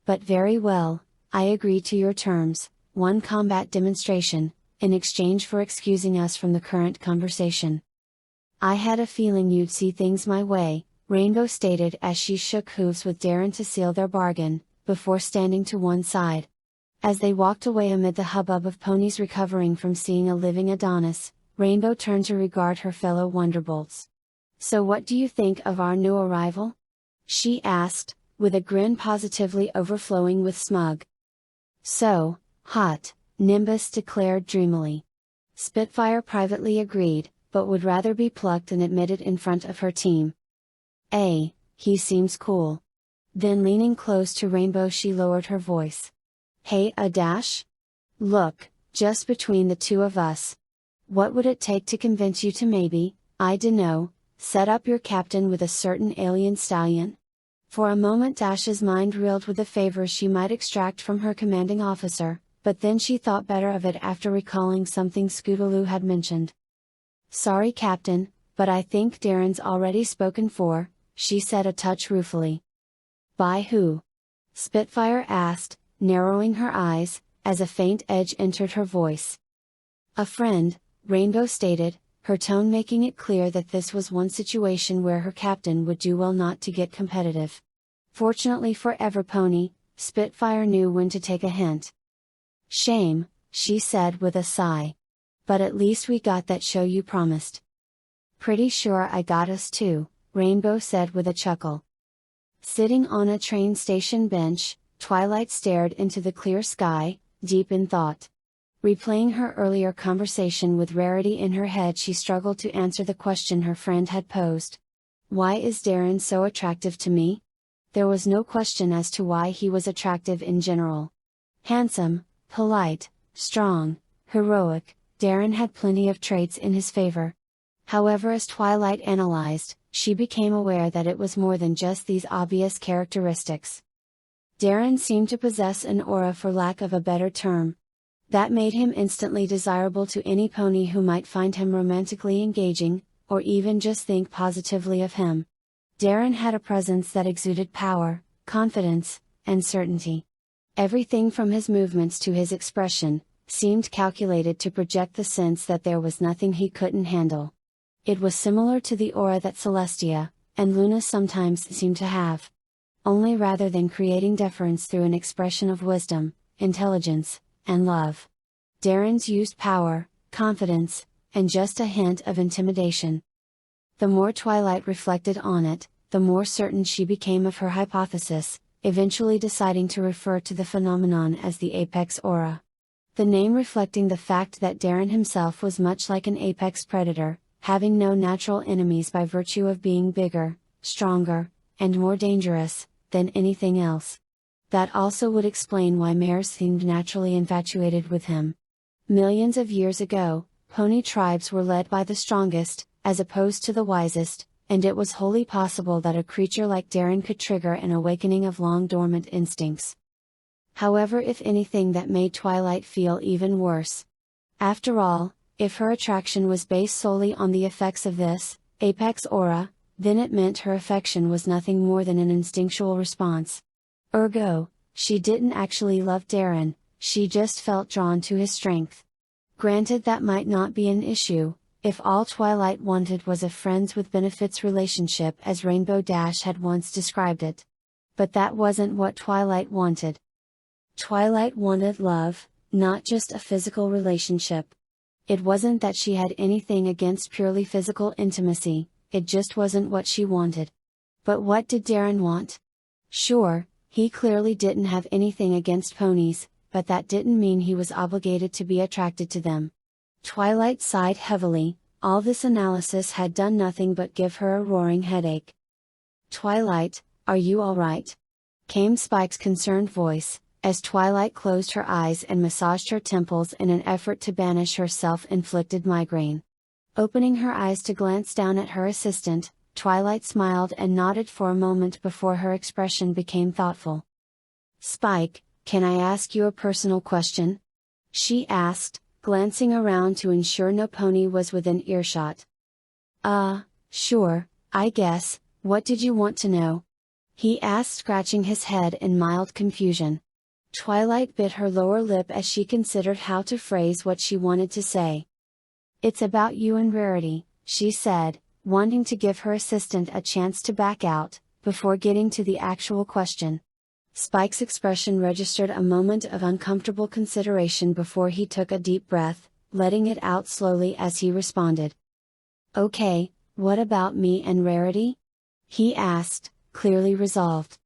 A: "But very well, I agree to your terms, 1 combat demonstration, in exchange for excusing us from the current conversation." "I had a feeling you'd see things my way," Rainbow stated as she shook hooves with Darren to seal their bargain, before standing to one side. As they walked away amid the hubbub of ponies recovering from seeing a living Adonis, Rainbow turned to regard her fellow Wonderbolts. "So what do you think of our new arrival?" she asked, with a grin positively overflowing with smug. "So, hot," Nimbus declared dreamily. Spitfire privately agreed, but would rather be plucked than admitted in front of her team. He seems cool." Then leaning close to Rainbow she lowered her voice. "Hey Dash? Look, just between the 2 of us. What would it take to convince you to maybe, I dunno, set up your captain with a certain alien stallion?" For a moment Dash's mind reeled with the favors she might extract from her commanding officer, but then she thought better of it after recalling something Scootaloo had mentioned. "Sorry Captain, but I think Darren's already spoken for," she said a touch ruefully. "By who?" Spitfire asked, narrowing her eyes, as a faint edge entered her voice. "A friend," Rainbow stated, her tone making it clear that this was one situation where her captain would do well not to get competitive. Fortunately for Everpony, Spitfire knew when to take a hint. "Shame," she said with a sigh. "But at least we got that show you promised." "Pretty sure I got us too," Rainbow said with a chuckle. Sitting on a train station bench, Twilight stared into the clear sky, deep in thought. Replaying her earlier conversation with Rarity in her head, she struggled to answer the question her friend had posed. "Why is Darren so attractive to me?" There was no question as to why he was attractive in general. Handsome, polite, strong, heroic, Darren had plenty of traits in his favor. However, as Twilight analyzed, she became aware that it was more than just these obvious characteristics. Darren seemed to possess an aura, for lack of a better term, that made him instantly desirable to any pony who might find him romantically engaging, or even just think positively of him. Darren had a presence that exuded power, confidence, and certainty. Everything from his movements to his expression seemed calculated to project the sense that there was nothing he couldn't handle. It was similar to the aura that Celestia and Luna sometimes seemed to have. Only rather than creating deference through an expression of wisdom, intelligence, and love, Darren's used power, confidence, and just a hint of intimidation. The more Twilight reflected on it, the more certain she became of her hypothesis, eventually deciding to refer to the phenomenon as the apex aura. The name reflecting the fact that Darren himself was much like an apex predator, having no natural enemies by virtue of being bigger, stronger, and more dangerous than anything else. That also would explain why mares seemed naturally infatuated with him. Millions of years ago, pony tribes were led by the strongest, as opposed to the wisest, and it was wholly possible that a creature like Darren could trigger an awakening of long dormant instincts. However, if anything, that made Twilight feel even worse. After all, if her attraction was based solely on the effects of this apex aura, then it meant her affection was nothing more than an instinctual response. Ergo, she didn't actually love Darren, she just felt drawn to his strength. Granted, that might not be an issue, if all Twilight wanted was a friends with benefits relationship as Rainbow Dash had once described it. But that wasn't what Twilight wanted. Twilight wanted love, not just a physical relationship. It wasn't that she had anything against purely physical intimacy, it just wasn't what she wanted. But what did Darren want? Sure, he clearly didn't have anything against ponies, but that didn't mean he was obligated to be attracted to them. Twilight sighed heavily, all this analysis had done nothing but give her a roaring headache. "Twilight, are you alright?" came Spike's concerned voice, as Twilight closed her eyes and massaged her temples in an effort to banish her self-inflicted migraine. Opening her eyes to glance down at her assistant, Twilight smiled and nodded for a moment before her expression became thoughtful. "Spike, can I ask you a personal question?" she asked, glancing around to ensure no pony was within earshot. Sure, I guess, what did you want to know?" he asked, scratching his head in mild confusion. Twilight bit her lower lip as she considered how to phrase what she wanted to say. "It's about you and Rarity," she said, wanting to give her assistant a chance to back out, before getting to the actual question. Spike's expression registered a moment of uncomfortable consideration before he took a deep breath, letting it out slowly as he responded. "Okay, what about me and Rarity?" he asked, clearly resolved.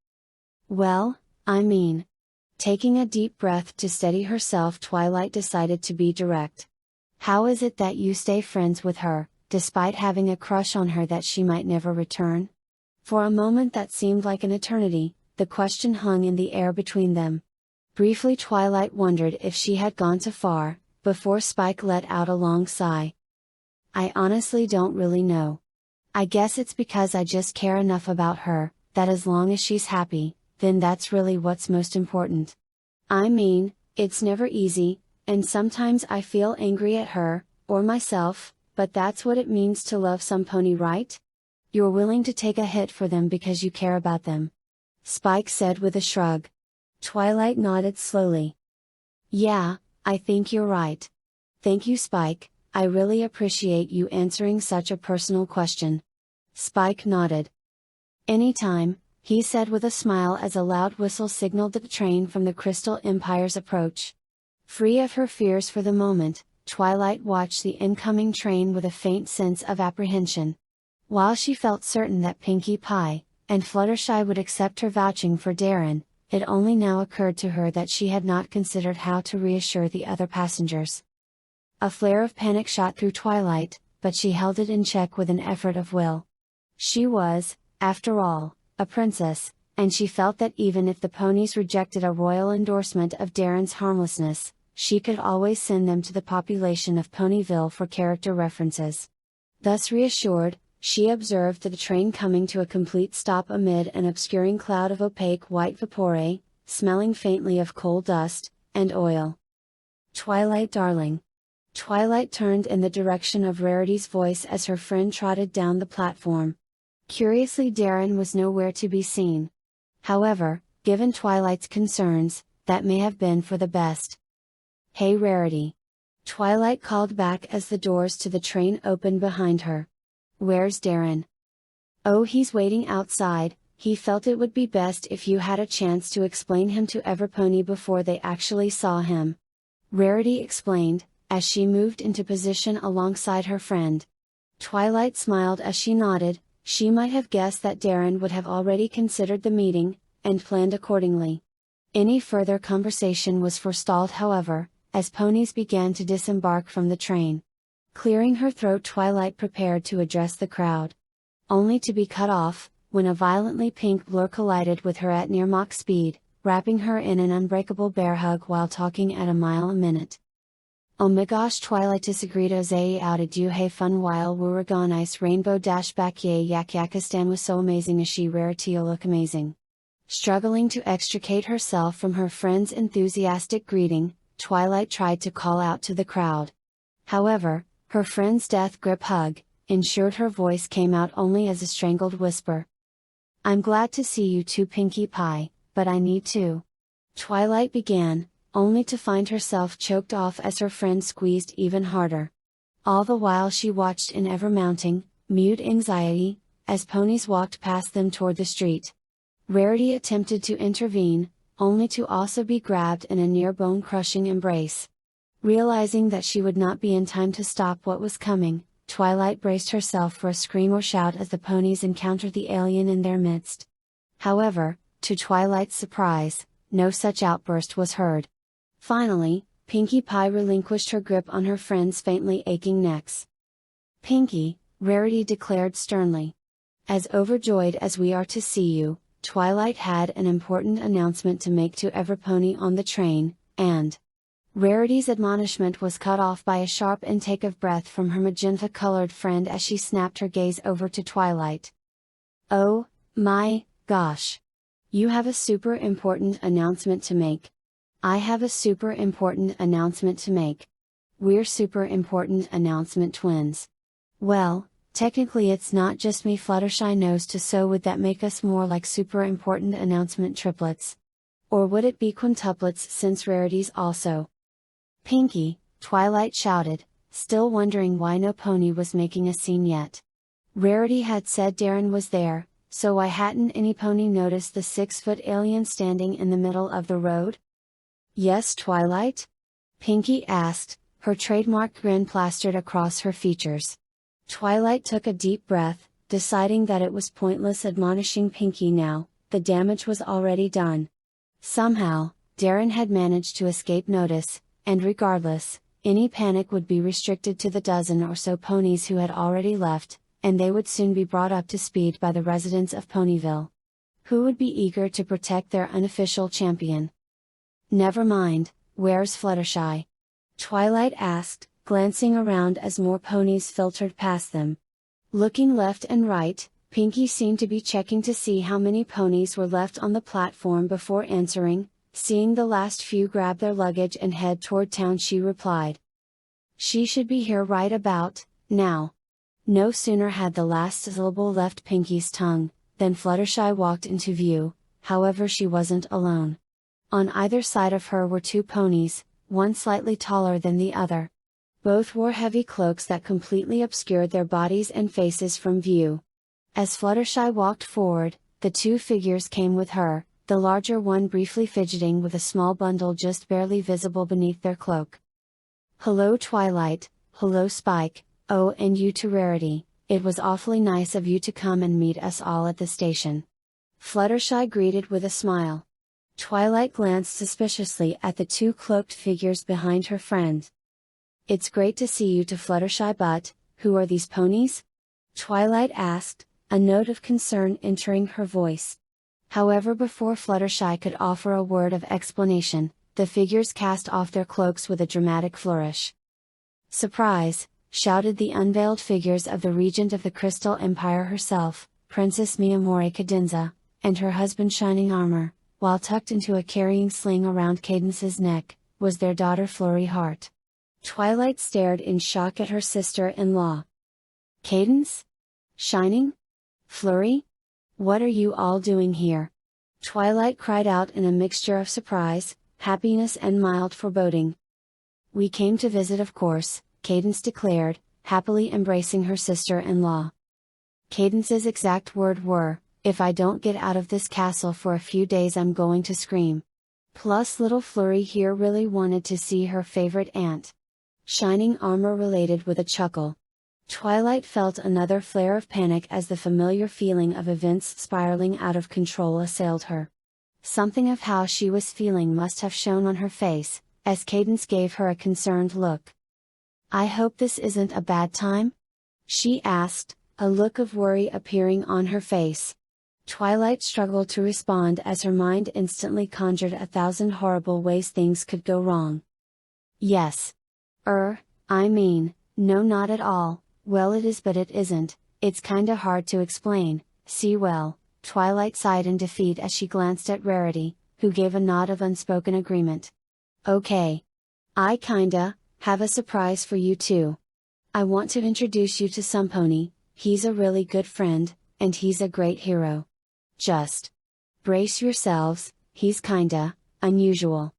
A: "Well, I mean..." Taking a deep breath to steady herself, Twilight decided to be direct. "How is it that you stay friends with her, despite having a crush on her that she might never return?" For a moment that seemed like an eternity, the question hung in the air between them. Briefly Twilight wondered if she had gone too far, before Spike let out a long sigh. "I honestly don't really know. I guess it's because I just care enough about her, that as long as she's happy, then that's really what's most important. I mean, it's never easy, and sometimes I feel angry at her, or myself, but that's what it means to love some pony, right? You're willing to take a hit for them because you care about them," Spike said with a shrug. Twilight nodded slowly. "Yeah, I think you're right. Thank you, Spike, I really appreciate you answering such a personal question." Spike nodded. "Anytime," he said with a smile as a loud whistle signaled the train from the Crystal Empire's approach. Free of her fears for the moment, Twilight watched the incoming train with a faint sense of apprehension. While she felt certain that Pinkie Pie and Fluttershy would accept her vouching for Darren, it only now occurred to her that she had not considered how to reassure the other passengers. A flare of panic shot through Twilight, but she held it in check with an effort of will. She was, after all, a princess, and she felt that even if the ponies rejected a royal endorsement of Darren's harmlessness, she could always send them to the population of Ponyville for character references. Thus reassured, she observed the train coming to a complete stop amid an obscuring cloud of opaque white vapor, smelling faintly of coal dust and oil. "Twilight, darling." Twilight turned in the direction of Rarity's voice as her friend trotted down the platform. Curiously, Darren was nowhere to be seen. However, given Twilight's concerns, that may have been for the best. "Hey Rarity!" Twilight called back as the doors to the train opened behind her. "Where's Darren?" "Oh, he's waiting outside. He felt it would be best if you had a chance to explain him to Everpony before they actually saw him," Rarity explained, as she moved into position alongside her friend. Twilight smiled as she nodded. She might have guessed that Darren would have already considered the meeting, and planned accordingly. Any further conversation was forestalled, however, as ponies began to disembark from the train. Clearing her throat, Twilight prepared to address the crowd. Only to be cut off, when a violently pink blur collided with her at near Mach speed, wrapping her in an unbreakable bear hug while talking at a mile a minute. "Oh my gosh, Twilight disagreed. Ozay outed you. Hey fun while we were gone. Ice Rainbow Dash back. Yay Yakistan was so amazing. As she Rarity, you look amazing." Struggling to extricate herself from her friend's enthusiastic greeting, Twilight tried to call out to the crowd. However, her friend's death grip hug ensured her voice came out only as a strangled whisper. "I'm glad to see you too, Pinkie Pie, but I need to..." Twilight began, only to find herself choked off as her friend squeezed even harder. All the while she watched in ever-mounting, mute anxiety, as ponies walked past them toward the street. Rarity attempted to intervene, only to also be grabbed in a near bone-crushing embrace. Realizing that she would not be in time to stop what was coming, Twilight braced herself for a scream or shout as the ponies encountered the alien in their midst. However, to Twilight's surprise, no such outburst was heard. Finally, Pinkie Pie relinquished her grip on her friend's faintly aching necks. "Pinkie," Rarity declared sternly. "As overjoyed as we are to see you, Twilight had an important announcement to make to every pony on the train, and..." Rarity's admonishment was cut off by a sharp intake of breath from her magenta-colored friend as she snapped her gaze over to Twilight. "Oh, my gosh! You have a super important announcement to make. I have a super important announcement to make. We're super important announcement twins. Well, technically it's not just me Fluttershy knows to so would that make us more like super important announcement triplets? Or would it be quintuplets since Rarity's also?" "Pinkie," Twilight shouted, still wondering why no pony was making a scene yet. Rarity had said Darren was there, so why hadn't any pony noticed the 6-foot alien standing in the middle of the road? "Yes, Twilight?" Pinkie asked, her trademark grin plastered across her features. Twilight took a deep breath, deciding that it was pointless admonishing Pinkie now, the damage was already done. Somehow, Darren had managed to escape notice, and regardless, any panic would be restricted to the dozen or so ponies who had already left, and they would soon be brought up to speed by the residents of Ponyville, who would be eager to protect their unofficial champion. "Never mind, where's Fluttershy?" Twilight asked, glancing around as more ponies filtered past them. Looking left and right, Pinkie seemed to be checking to see how many ponies were left on the platform before answering. Seeing the last few grab their luggage and head toward town, she replied, "She should be here right about now." No sooner had the last syllable left Pinkie's tongue, than Fluttershy walked into view, however she wasn't alone. On either side of her were two ponies, one slightly taller than the other. Both wore heavy cloaks that completely obscured their bodies and faces from view. As Fluttershy walked forward, the two figures came with her, the larger one briefly fidgeting with a small bundle just barely visible beneath their cloak. "Hello Twilight, hello Spike, oh and you to Rarity, it was awfully nice of you to come and meet us all at the station." Fluttershy greeted with a smile. Twilight glanced suspiciously at the two cloaked figures behind her friend. "It's great to see you to Fluttershy, but, who are these ponies?" Twilight asked, a note of concern entering her voice. However, before Fluttershy could offer a word of explanation, the figures cast off their cloaks with a dramatic flourish. "Surprise!" shouted the unveiled figures of the Regent of the Crystal Empire herself, Princess Miyamori Cadenza, and her husband Shining Armor, while tucked into a carrying sling around Cadence's neck, was their daughter Flurry Heart. Twilight stared in shock at her sister-in-law. "Cadence? Shining? Flurry? What are you all doing here?" Twilight cried out in a mixture of surprise, happiness and mild foreboding. "We came to visit, of course," Cadence declared, happily embracing her sister-in-law. Cadence's exact words were, "If I don't get out of this castle for a few days I'm going to scream." Plus little Flurry here really wanted to see her favorite aunt. Shining Armor related with a chuckle. Twilight felt another flare of panic as the familiar feeling of events spiraling out of control assailed her. Something of how she was feeling must have shown on her face, as Cadence gave her a concerned look. "I hope this isn't a bad time?" she asked, a look of worry appearing on her face. Twilight struggled to respond as her mind instantly conjured 1,000 horrible ways things could go wrong. "Yes. I mean, no, not at all. Well, it is, but it isn't. It's kinda hard to explain. See, well," Twilight sighed in defeat as she glanced at Rarity, who gave a nod of unspoken agreement. "Okay. I kinda have a surprise for you too. I want to introduce you to some pony. He's a really good friend, and he's a great hero. Just brace yourselves, he's kinda unusual."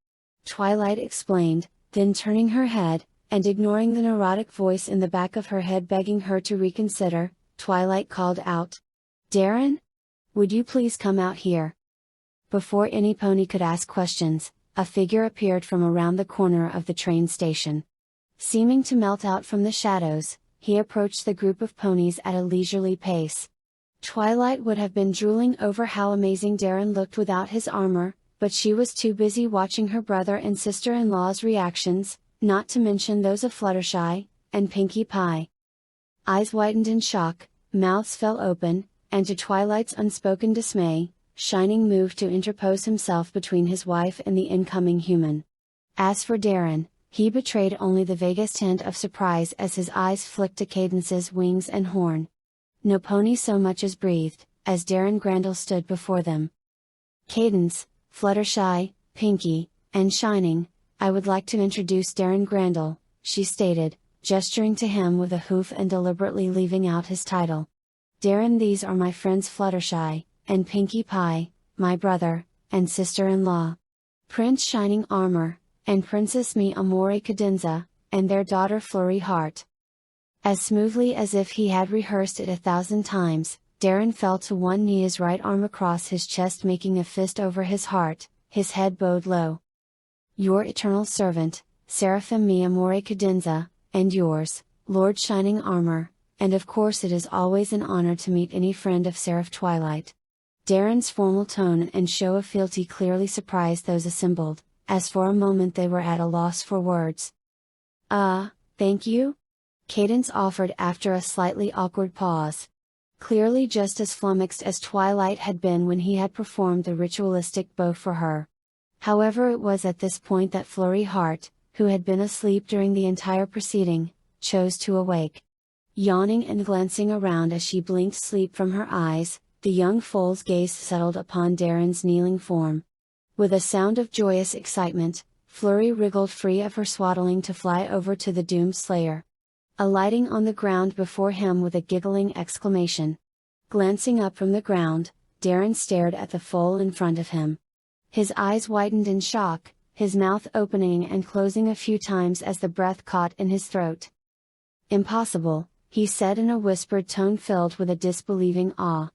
A: Twilight explained, then turning her head, and ignoring the neurotic voice in the back of her head begging her to reconsider, Twilight called out, "Darren? Would you please come out here?" Before any pony could ask questions, a figure appeared from around the corner of the train station. Seeming to melt out from the shadows, he approached the group of ponies at a leisurely pace. Twilight would have been drooling over how amazing Darren looked without his armor, but she was too busy watching her brother and sister-in-law's reactions, not to mention those of Fluttershy and Pinkie Pie. Eyes widened in shock, mouths fell open, and to Twilight's unspoken dismay, Shining moved to interpose himself between his wife and the incoming human. As for Darren, he betrayed only the vaguest hint of surprise as his eyes flicked to Cadence's wings and horn. No pony so much as breathed, as Darren Grandel stood before them. "Cadence, Fluttershy, Pinkie, and Shining, I would like to introduce Darren Grandel," she stated, gesturing to him with a hoof and deliberately leaving out his title. "Darren, these are my friends Fluttershy, and Pinkie Pie, my brother, and sister-in-law. Prince Shining Armor, and Princess Mi Amore Cadenza, and their daughter Flurry Heart." As smoothly as if he had rehearsed it 1,000 times, Darren fell to one knee, his right arm across his chest making a fist over his heart, his head bowed low. "Your eternal servant, Seraphim Mi Amore Cadenza, and yours, Lord Shining Armor, and of course it is always an honor to meet any friend of Seraph Twilight." Darren's formal tone and show of fealty clearly surprised those assembled, as for a moment they were at a loss for words. Thank you?" Cadence offered after a slightly awkward pause. Clearly just as flummoxed as Twilight had been when he had performed the ritualistic bow for her. However, it was at this point that Flurry Heart, who had been asleep during the entire proceeding, chose to awake. Yawning and glancing around as she blinked sleep from her eyes, the young foal's gaze settled upon Darren's kneeling form. With a sound of joyous excitement, Flurry wriggled free of her swaddling to fly over to the doomed slayer. Alighting on the ground before him with a giggling exclamation. Glancing up from the ground, Darren stared at the foal in front of him. His eyes widened in shock, his mouth opening and closing a few times as the breath caught in his throat. "Impossible," he said in a whispered tone filled with a disbelieving awe.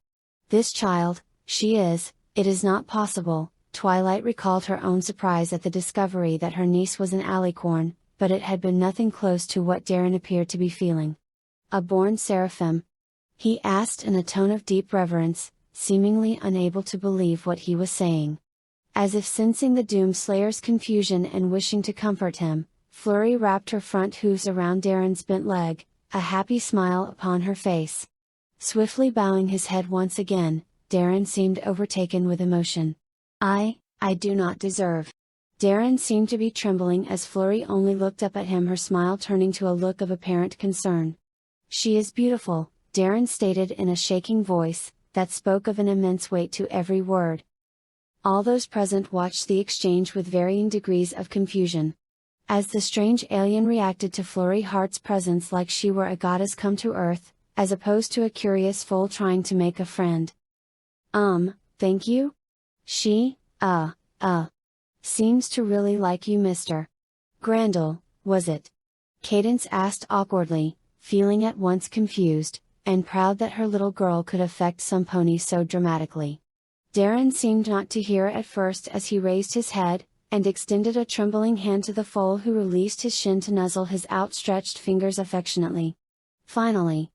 A: "This child, it is not possible." Twilight recalled her own surprise at the discovery that her niece was an alicorn, but it had been nothing close to what Darren appeared to be feeling. "A born Seraphim?" he asked in a tone of deep reverence, seemingly unable to believe what he was saying. As if sensing the Doomslayer's confusion and wishing to comfort him, Flurry wrapped her front hooves around Darren's bent leg, a happy smile upon her face. Swiftly bowing his head once again, Darren seemed overtaken with emotion. I do not deserve." Darren seemed to be trembling as Flurry only looked up at him, her smile turning to a look of apparent concern. "She is beautiful," Darren stated in a shaking voice, that spoke of an immense weight to every word. All those present watched the exchange with varying degrees of confusion. As the strange alien reacted to Flurry Heart's presence like she were a goddess come to earth, as opposed to a curious foal trying to make a friend. Thank you? She, seems to really like you, Mr. Grandel, was it?" Cadence asked awkwardly, feeling at once confused, and proud that her little girl could affect some pony so dramatically. Darren seemed not to hear at first as he raised his head, and extended a trembling hand to the foal, who released his shin to nuzzle his outstretched fingers affectionately. Finally,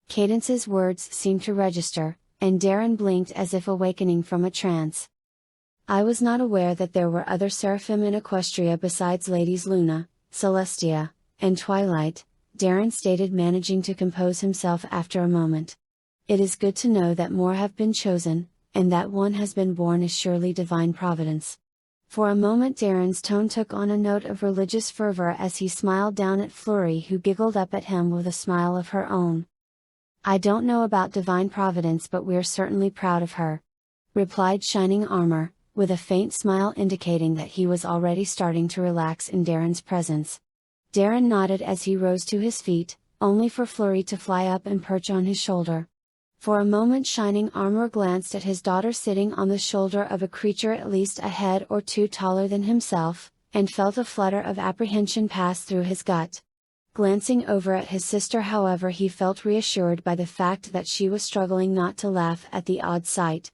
A: Cadence's words seemed to register, and Darren blinked as if awakening from a trance. "I was not aware that there were other Seraphim in Equestria besides Ladies Luna, Celestia, and Twilight," Darren stated, managing to compose himself after a moment. "It is good to know that more have been chosen, and that one has been born is surely divine providence." For a moment Darren's tone took on a note of religious fervor as he smiled down at Flurry, who giggled up at him with a smile of her own. "I don't know about divine providence, but we're certainly proud of her," replied Shining Armor, with a faint smile indicating that he was already starting to relax in Darren's presence. Darren nodded as he rose to his feet, only for Flurry to fly up and perch on his shoulder. For a moment Shining Armor glanced at his daughter sitting on the shoulder of a creature at least a head or two taller than himself, and felt a flutter of apprehension pass through his gut. Glancing over at his sister, however, he felt reassured by the fact that she was struggling not to laugh at the odd sight.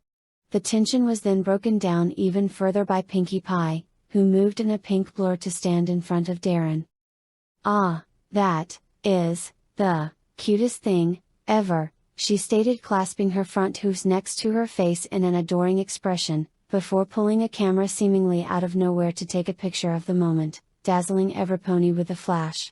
A: The tension was then broken down even further by Pinkie Pie, who moved in a pink blur to stand in front of Darren. "Ah, that is the cutest thing ever," she stated, clasping her front hooves next to her face in an adoring expression, before pulling a camera seemingly out of nowhere to take a picture of the moment, dazzling Everpony with a flash.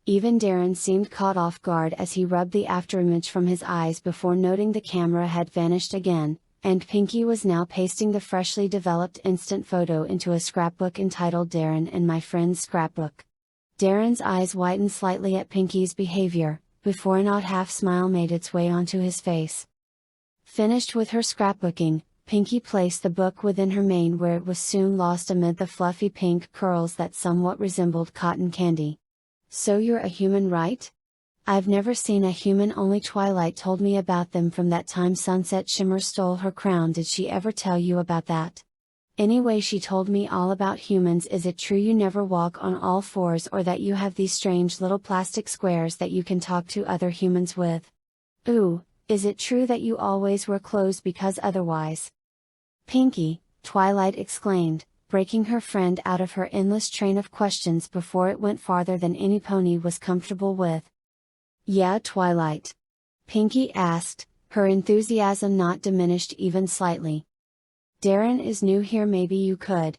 A: Even Darren seemed caught off guard as he rubbed the afterimage from his eyes before noting the camera had vanished again, and Pinkie was now pasting the freshly developed instant photo into a scrapbook entitled "Darren and My Friend's Scrapbook." Darren's eyes whitened slightly at Pinkie's behavior, before an odd half smile made its way onto his face. Finished with her scrapbooking, Pinkie placed the book within her mane, where it was soon lost amid the fluffy pink curls that somewhat resembled cotton candy. "So you're a human, right? I've never seen a human, only Twilight told me about them from that time Sunset Shimmer stole her crown. Did she ever tell you about that? Anyway, she told me all about humans. Is it true you never walk on all fours, or that you have these strange little plastic squares that you can talk to other humans with? Ooh, is it true that you always wear clothes because otherwise?" "Pinkie," Twilight exclaimed, breaking her friend out of her endless train of questions before it went farther than any pony was comfortable with. "Yeah, Twilight?" Pinkie asked, her enthusiasm not diminished even slightly. "Darren is new here, maybe you could."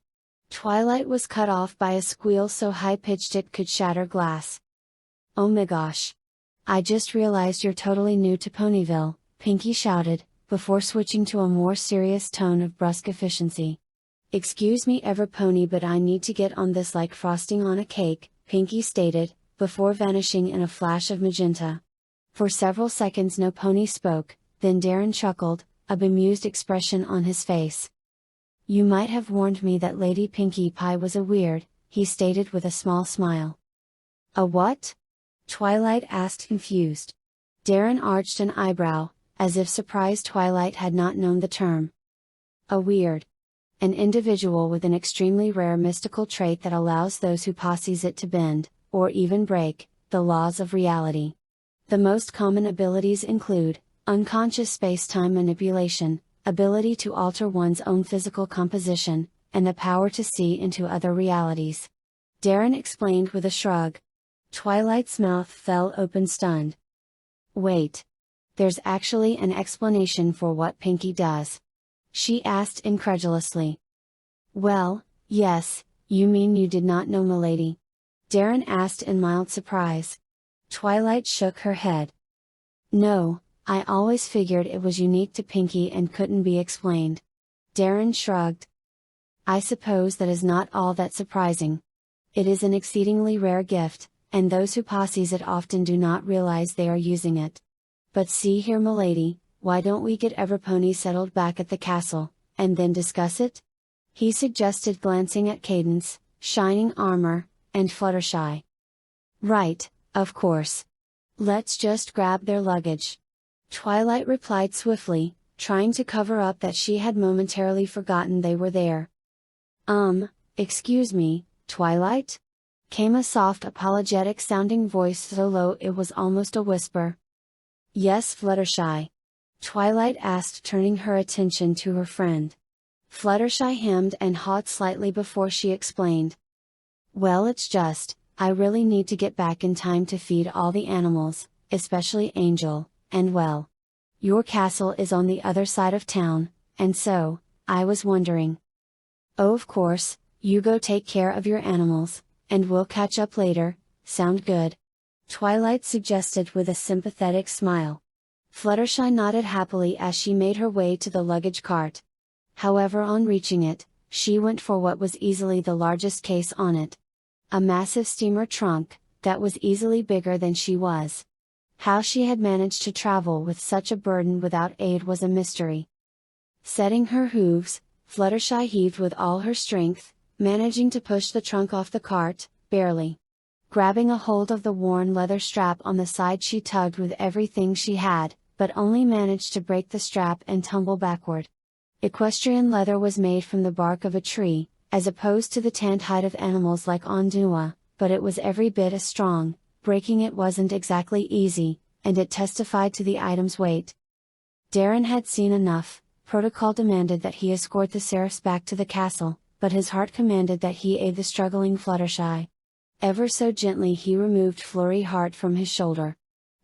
A: Twilight was cut off by a squeal so high-pitched it could shatter glass. "Oh my gosh! I just realized you're totally new to Ponyville," Pinkie shouted, before switching to a more serious tone of brusque efficiency. "Excuse me, Everpony, but I need to get on this like frosting on a cake," Pinkie stated, before vanishing in a flash of magenta. For several seconds no pony spoke, then Darren chuckled, a bemused expression on his face. "You might have warned me that Lady Pinkie Pie was a weird," he stated with a small smile. "A what?" Twilight asked, confused. Darren arched an eyebrow, as if surprised Twilight had not known the term. "A weird. An individual with an extremely rare mystical trait that allows those who possess it to bend, or even break, the laws of reality. The most common abilities include unconscious space-time manipulation, ability to alter one's own physical composition, and the power to see into other realities," Darren explained with a shrug. Twilight's mouth fell open, stunned. "Wait. There's actually an explanation for what Pinkie does?" she asked incredulously. "Well, yes, you mean you did not know, milady?" Darren asked in mild surprise. Twilight shook her head. "No, I always figured it was unique to Pinkie and couldn't be explained." Darren shrugged. "I suppose that is not all that surprising. It is an exceedingly rare gift, and those who possess it often do not realize they are using it. But see here, milady, why don't we get Everpony settled back at the castle, and then discuss it?" he suggested, glancing at Cadance, Shining Armor, and Fluttershy. "Right, of course. Let's just grab their luggage," Twilight replied swiftly, trying to cover up that she had momentarily forgotten they were there. Excuse me, Twilight?" came a soft, apologetic sounding voice so low it was almost a whisper. "Yes, Fluttershy?" Twilight asked, turning her attention to her friend. Fluttershy hemmed and hawed slightly before she explained. "Well, it's just, I really need to get back in time to feed all the animals, especially Angel, and well, your castle is on the other side of town, and so, I was wondering." "Oh, of course, you go take care of your animals, and we'll catch up later, sound good?" Twilight suggested with a sympathetic smile. Fluttershy nodded happily as she made her way to the luggage cart. However, on reaching it, she went for what was easily the largest case on it. A massive steamer trunk, that was easily bigger than she was. How she had managed to travel with such a burden without aid was a mystery. Setting her hooves, Fluttershy heaved with all her strength, managing to push the trunk off the cart, barely. Grabbing a hold of the worn leather strap on the side, she tugged with everything she had, but only managed to break the strap and tumble backward. Equestrian leather was made from the bark of a tree, as opposed to the tanned hide of animals like Ondua, but it was every bit as strong. Breaking it wasn't exactly easy, and it testified to the item's weight. Darren had seen enough. Protocol demanded that he escort the Seraphs back to the castle, but his heart commanded that he aid the struggling Fluttershy. Ever so gently he removed Flurry Heart from his shoulder.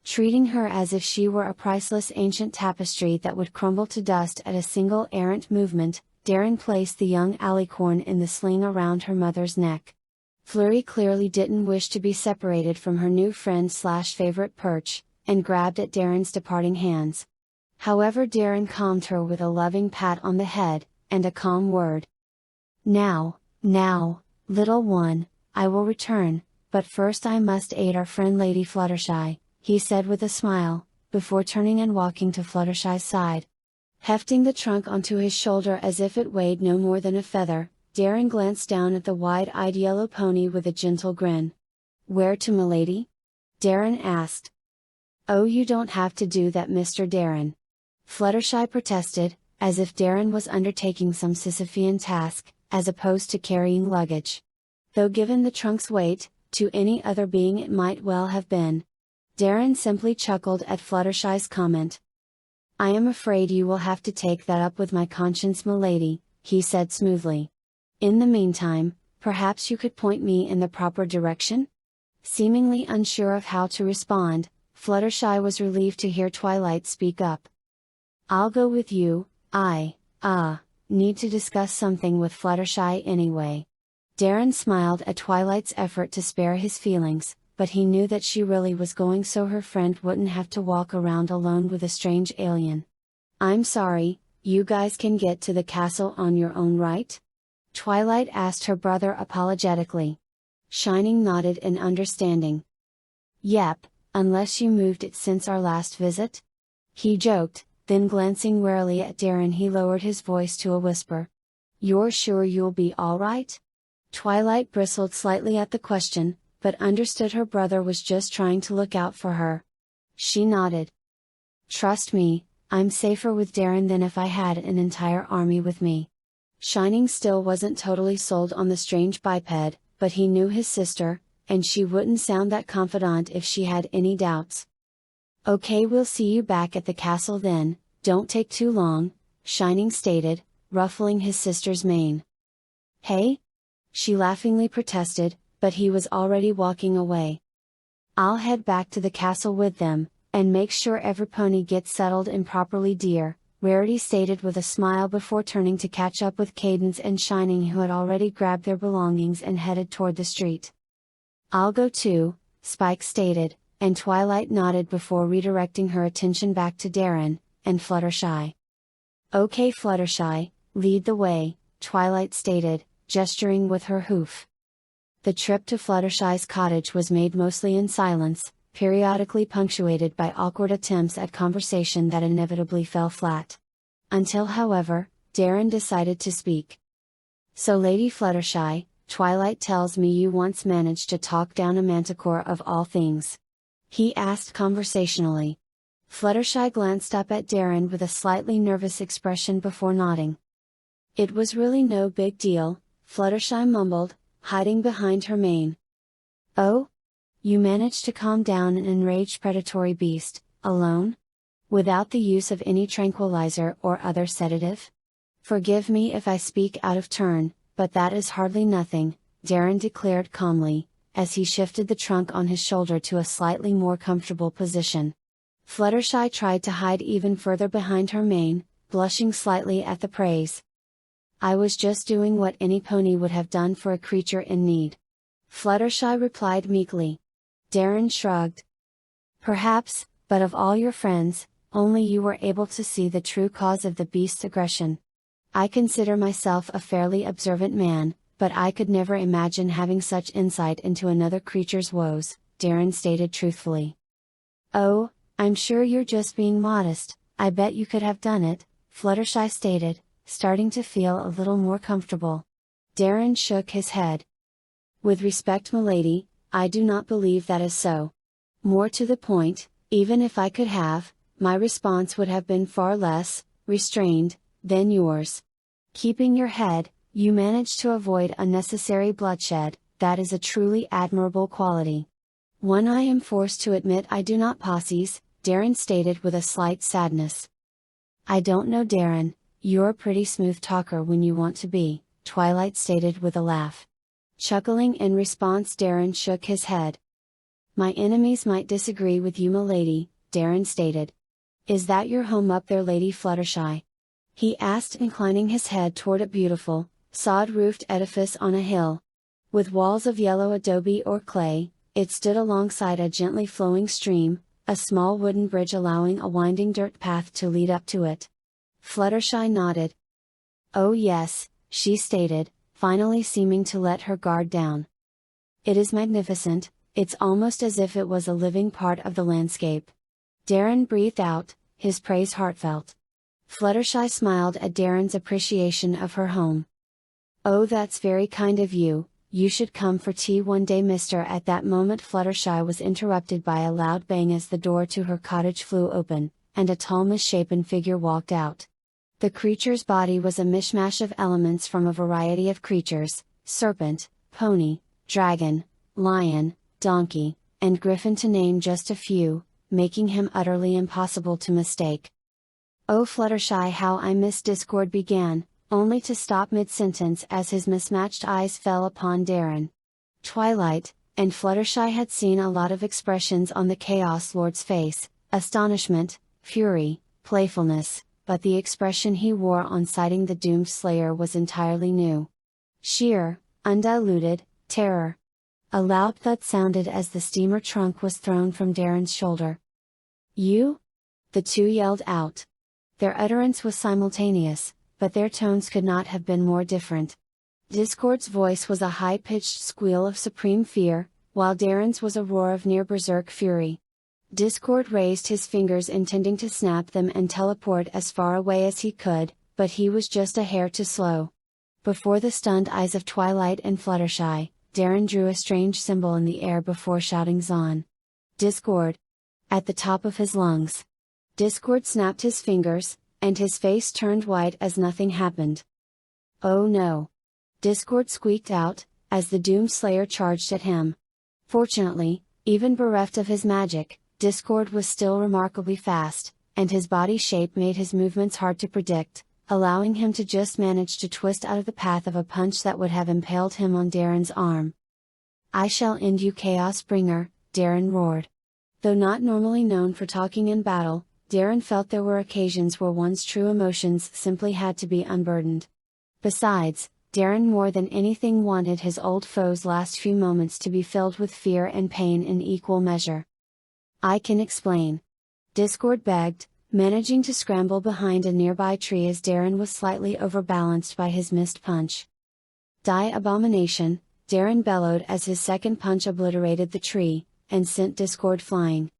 A: Treating her as if she were a priceless ancient tapestry that would crumble to dust at a single errant movement, Darren placed the young alicorn in the sling around her mother's neck. Flurry clearly didn't wish to be separated from her new friend/favorite perch, and grabbed at Darren's departing hands. However, Darren calmed her with a loving pat on the head, and a calm word. Now, little one, I will return, but first I must aid our friend Lady Fluttershy, he said with a smile, before turning and walking to Fluttershy's side. Hefting the trunk onto his shoulder as if it weighed no more than a feather, Darren glanced down at the wide-eyed yellow pony with a gentle grin. Where to, milady? Darren asked. Oh, you don't have to do that, Mr. Darren. Fluttershy protested, as if Darren was undertaking some Sisyphean task, as opposed to carrying luggage. Though given the trunk's weight, to any other being it might well have been. Darren simply chuckled at Fluttershy's comment. I am afraid you will have to take that up with my conscience, milady, he said smoothly. In the meantime, perhaps you could point me in the proper direction? Seemingly unsure of how to respond, Fluttershy was relieved to hear Twilight speak up. I'll go with you. I need to discuss something with Fluttershy anyway. Darren smiled at Twilight's effort to spare his feelings, but he knew that she really was going so her friend wouldn't have to walk around alone with a strange alien. I'm sorry, you guys can get to the castle on your own, right? Twilight asked her brother apologetically. Shining nodded in understanding. Yep, unless you moved it since our last visit? He joked, then glancing warily at Darren he lowered his voice to a whisper. You're sure you'll be alright? Twilight bristled slightly at the question, but understood her brother was just trying to look out for her. She nodded. Trust me, I'm safer with Darren than if I had an entire army with me. Shining still wasn't totally sold on the strange biped, but he knew his sister, and she wouldn't sound that confidant if she had any doubts. Okay, we'll see you back at the castle then, don't take too long, Shining stated, ruffling his sister's mane. Hey? She laughingly protested, but he was already walking away. I'll head back to the castle with them, and make sure every pony gets settled in properly, dear, Rarity stated with a smile before turning to catch up with Cadance and Shining, who had already grabbed their belongings and headed toward the street. I'll go too, Spike stated, and Twilight nodded before redirecting her attention back to Darren and Fluttershy. Okay, Fluttershy, lead the way, Twilight stated, gesturing with her hoof. The trip to Fluttershy's cottage was made mostly in silence, periodically punctuated by awkward attempts at conversation that inevitably fell flat. Until, however, Darren decided to speak. So, Lady Fluttershy, Twilight tells me you once managed to talk down a manticore of all things. He asked conversationally. Fluttershy glanced up at Darren with a slightly nervous expression before nodding. It was really no big deal, Fluttershy mumbled, hiding behind her mane. Oh? You managed to calm down an enraged predatory beast, alone? Without the use of any tranquilizer or other sedative? Forgive me if I speak out of turn, but that is hardly nothing, Darren declared calmly, as he shifted the trunk on his shoulder to a slightly more comfortable position. Fluttershy tried to hide even further behind her mane, blushing slightly at the praise. I was just doing what any pony would have done for a creature in need. Fluttershy replied meekly. Darren shrugged. Perhaps, but of all your friends, only you were able to see the true cause of the beast's aggression. I consider myself a fairly observant man, but I could never imagine having such insight into another creature's woes, Darren stated truthfully. Oh, I'm sure you're just being modest, I bet you could have done it, Fluttershy stated, starting to feel a little more comfortable. Darren shook his head. With respect, milady, I do not believe that is so. More to the point, even if I could have, my response would have been far less restrained than yours. Keeping your head, You managed to avoid unnecessary bloodshed. That is a truly admirable quality. One I am forced to admit I do not possess, Darren stated with a slight sadness. I don't know, Darren, you're a pretty smooth talker when you want to be, Twilight stated with a laugh. Chuckling in response, Darren shook his head. My enemies might disagree with you, milady, Darren stated. Is that your home up there, Lady Fluttershy? He asked, inclining his head toward a beautiful, sod-roofed edifice on a hill. With walls of yellow adobe or clay, it stood alongside a gently flowing stream, a small wooden bridge allowing a winding dirt path to lead up to it. Fluttershy nodded. Oh yes, she stated, finally seeming to let her guard down. It is magnificent, it's almost as if it was a living part of the landscape. Darren breathed out, his praise heartfelt. Fluttershy smiled at Darren's appreciation of her home. Oh, that's very kind of you. You should come for tea one day, mister. At that moment Fluttershy was interrupted by a loud bang as the door to her cottage flew open, and a tall misshapen figure walked out. The creature's body was a mishmash of elements from a variety of creatures: serpent, pony, dragon, lion, donkey, and griffin, to name just a few, making him utterly impossible to mistake. Oh Fluttershy, how I miss Discord began, only to stop mid-sentence as his mismatched eyes fell upon Darren. Twilight, and Fluttershy had seen a lot of expressions on the Chaos Lord's face: astonishment, fury, playfulness, but the expression he wore on sighting the doomed Slayer was entirely new. Sheer, undiluted, terror. A loud thud sounded as the steamer trunk was thrown from Darren's shoulder. You? The two yelled out. Their utterance was simultaneous, but their tones could not have been more different. Discord's voice was a high-pitched squeal of supreme fear, while Darren's was a roar of near-berserk fury. Discord raised his fingers intending to snap them and teleport as far away as he could, but he was just a hair too slow. Before the stunned eyes of Twilight and Fluttershy, Darren drew a strange symbol in the air before shouting Zon. Discord! At the top of his lungs. Discord snapped his fingers, and his face turned white as nothing happened. Oh no! Discord squeaked out, as the Doom Slayer charged at him. Fortunately, even bereft of his magic, Discord was still remarkably fast, and his body shape made his movements hard to predict, allowing him to just manage to twist out of the path of a punch that would have impaled him on Darren's arm. I shall end you, Chaos Bringer, Darren roared. Though not normally known for talking in battle, Darren felt there were occasions where one's true emotions simply had to be unburdened. Besides, Darren more than anything wanted his old foe's last few moments to be filled with fear and pain in equal measure. I can explain. Discord begged, managing to scramble behind a nearby tree as Darren was slightly overbalanced by his missed punch. Die, abomination, Darren bellowed as his second punch obliterated the tree, and sent Discord flying.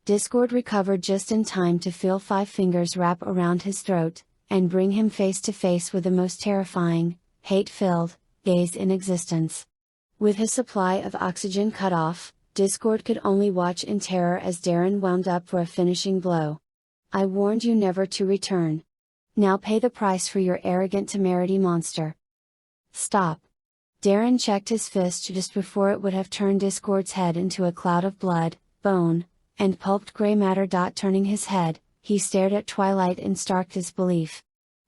A: Discord recovered just in time to feel 5 fingers wrap around his throat, and bring him face to face with the most terrifying, hate-filled gaze in existence. With his supply of oxygen cut off, Discord could only watch in terror as Darren wound up for a finishing blow. I warned you never to return. Now pay the price for your arrogant temerity, monster. Stop. Darren checked his fist just before it would have turned Discord's head into a cloud of blood, bone, and pulped gray matter. Turning his head, he stared at Twilight in stark disbelief.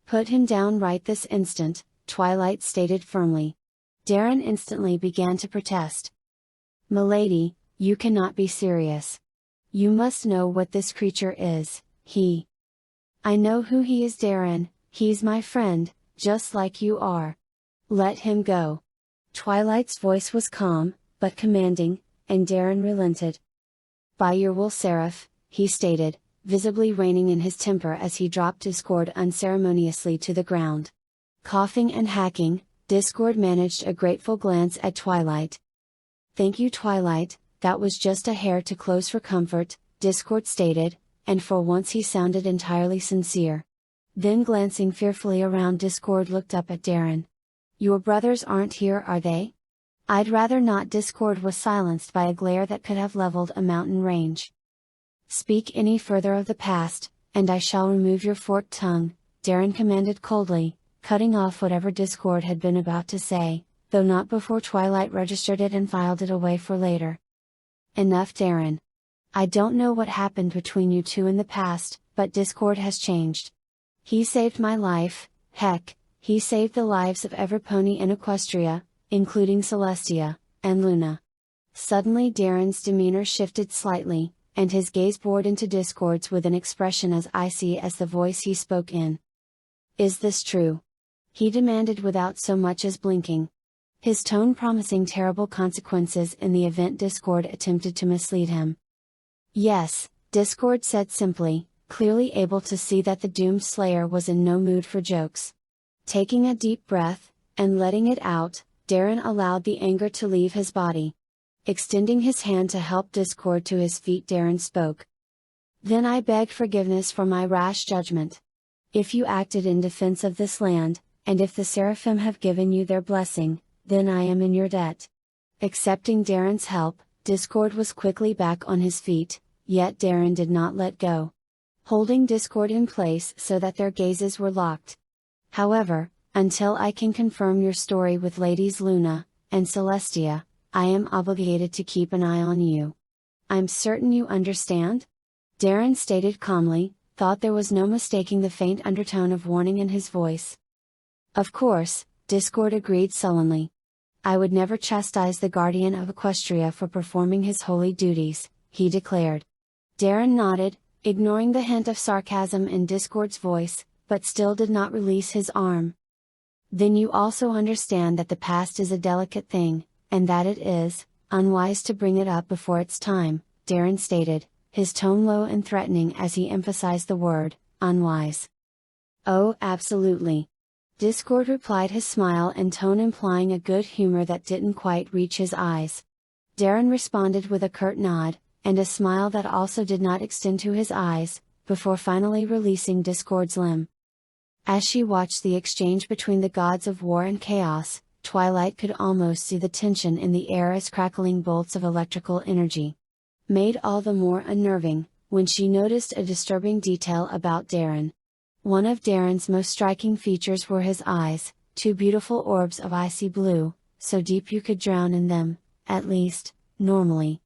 A: Put him down right this instant, Twilight stated firmly. Darren instantly began to protest. Milady, you cannot be serious. You must know what this creature is. I know who he is, Darren. He's my friend, just like you are. Let him go. Twilight's voice was calm, but commanding, and Darren relented. By your will, Seraph, he stated, visibly reining in his temper as he dropped Discord unceremoniously to the ground. Coughing and hacking, Discord managed a grateful glance at Twilight. Thank you, Twilight, that was just a hair too close for comfort, Discord stated, and for once he sounded entirely sincere. Then glancing fearfully around, Discord looked up at Darren. Your brothers aren't here, are they? I'd rather not. Discord was silenced by a glare that could have leveled a mountain range. Speak any further of the past, and I shall remove your forked tongue, Darren commanded coldly, cutting off whatever Discord had been about to say, though not before Twilight registered it and filed it away for later. Enough, Darren. I don't know what happened between you two in the past, but Discord has changed. He saved my life, heck, he saved the lives of every pony in Equestria, including Celestia, and Luna. Suddenly Darren's demeanor shifted slightly, and his gaze bored into Discord's with an expression as icy as the voice he spoke in. Is this true? He demanded without so much as blinking. His tone promising terrible consequences in the event Discord attempted to mislead him. Yes, Discord said simply, clearly able to see that the doomed slayer was in no mood for jokes. Taking a deep breath, and letting it out, Darren allowed the anger to leave his body. Extending his hand to help Discord to his feet, Darren spoke. Then I beg forgiveness for my rash judgment. If you acted in defense of this land, and if the Seraphim have given you their blessing, then I am in your debt. Accepting Darren's help, Discord was quickly back on his feet, yet Darren did not let go. Holding Discord in place so that their gazes were locked. However, until I can confirm your story with Ladies Luna and Celestia, I am obligated to keep an eye on you. I'm certain you understand? Darren stated calmly, thought there was no mistaking the faint undertone of warning in his voice. Of course, Discord agreed sullenly. I would never chastise the guardian of Equestria for performing his holy duties, he declared. Darren nodded, ignoring the hint of sarcasm in Discord's voice, but still did not release his arm. Then you also understand that the past is a delicate thing, and that it is unwise to bring it up before its time, Darren stated, his tone low and threatening as he emphasized the word, unwise. Oh, absolutely. Discord replied, his smile and tone implying a good humor that didn't quite reach his eyes. Darren responded with a curt nod, and a smile that also did not extend to his eyes, before finally releasing Discord's limb. As she watched the exchange between the gods of war and chaos, Twilight could almost see the tension in the air as crackling bolts of electrical energy. Made all the more unnerving, when she noticed a disturbing detail about Darren. One of Darren's most striking features were his eyes, two beautiful orbs of icy blue, so deep you could drown in them, at least, normally.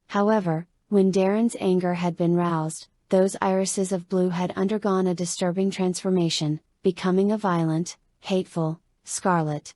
A: However, when Darren's anger had been roused, those irises of blue had undergone a disturbing transformation, becoming a violent, hateful, scarlet.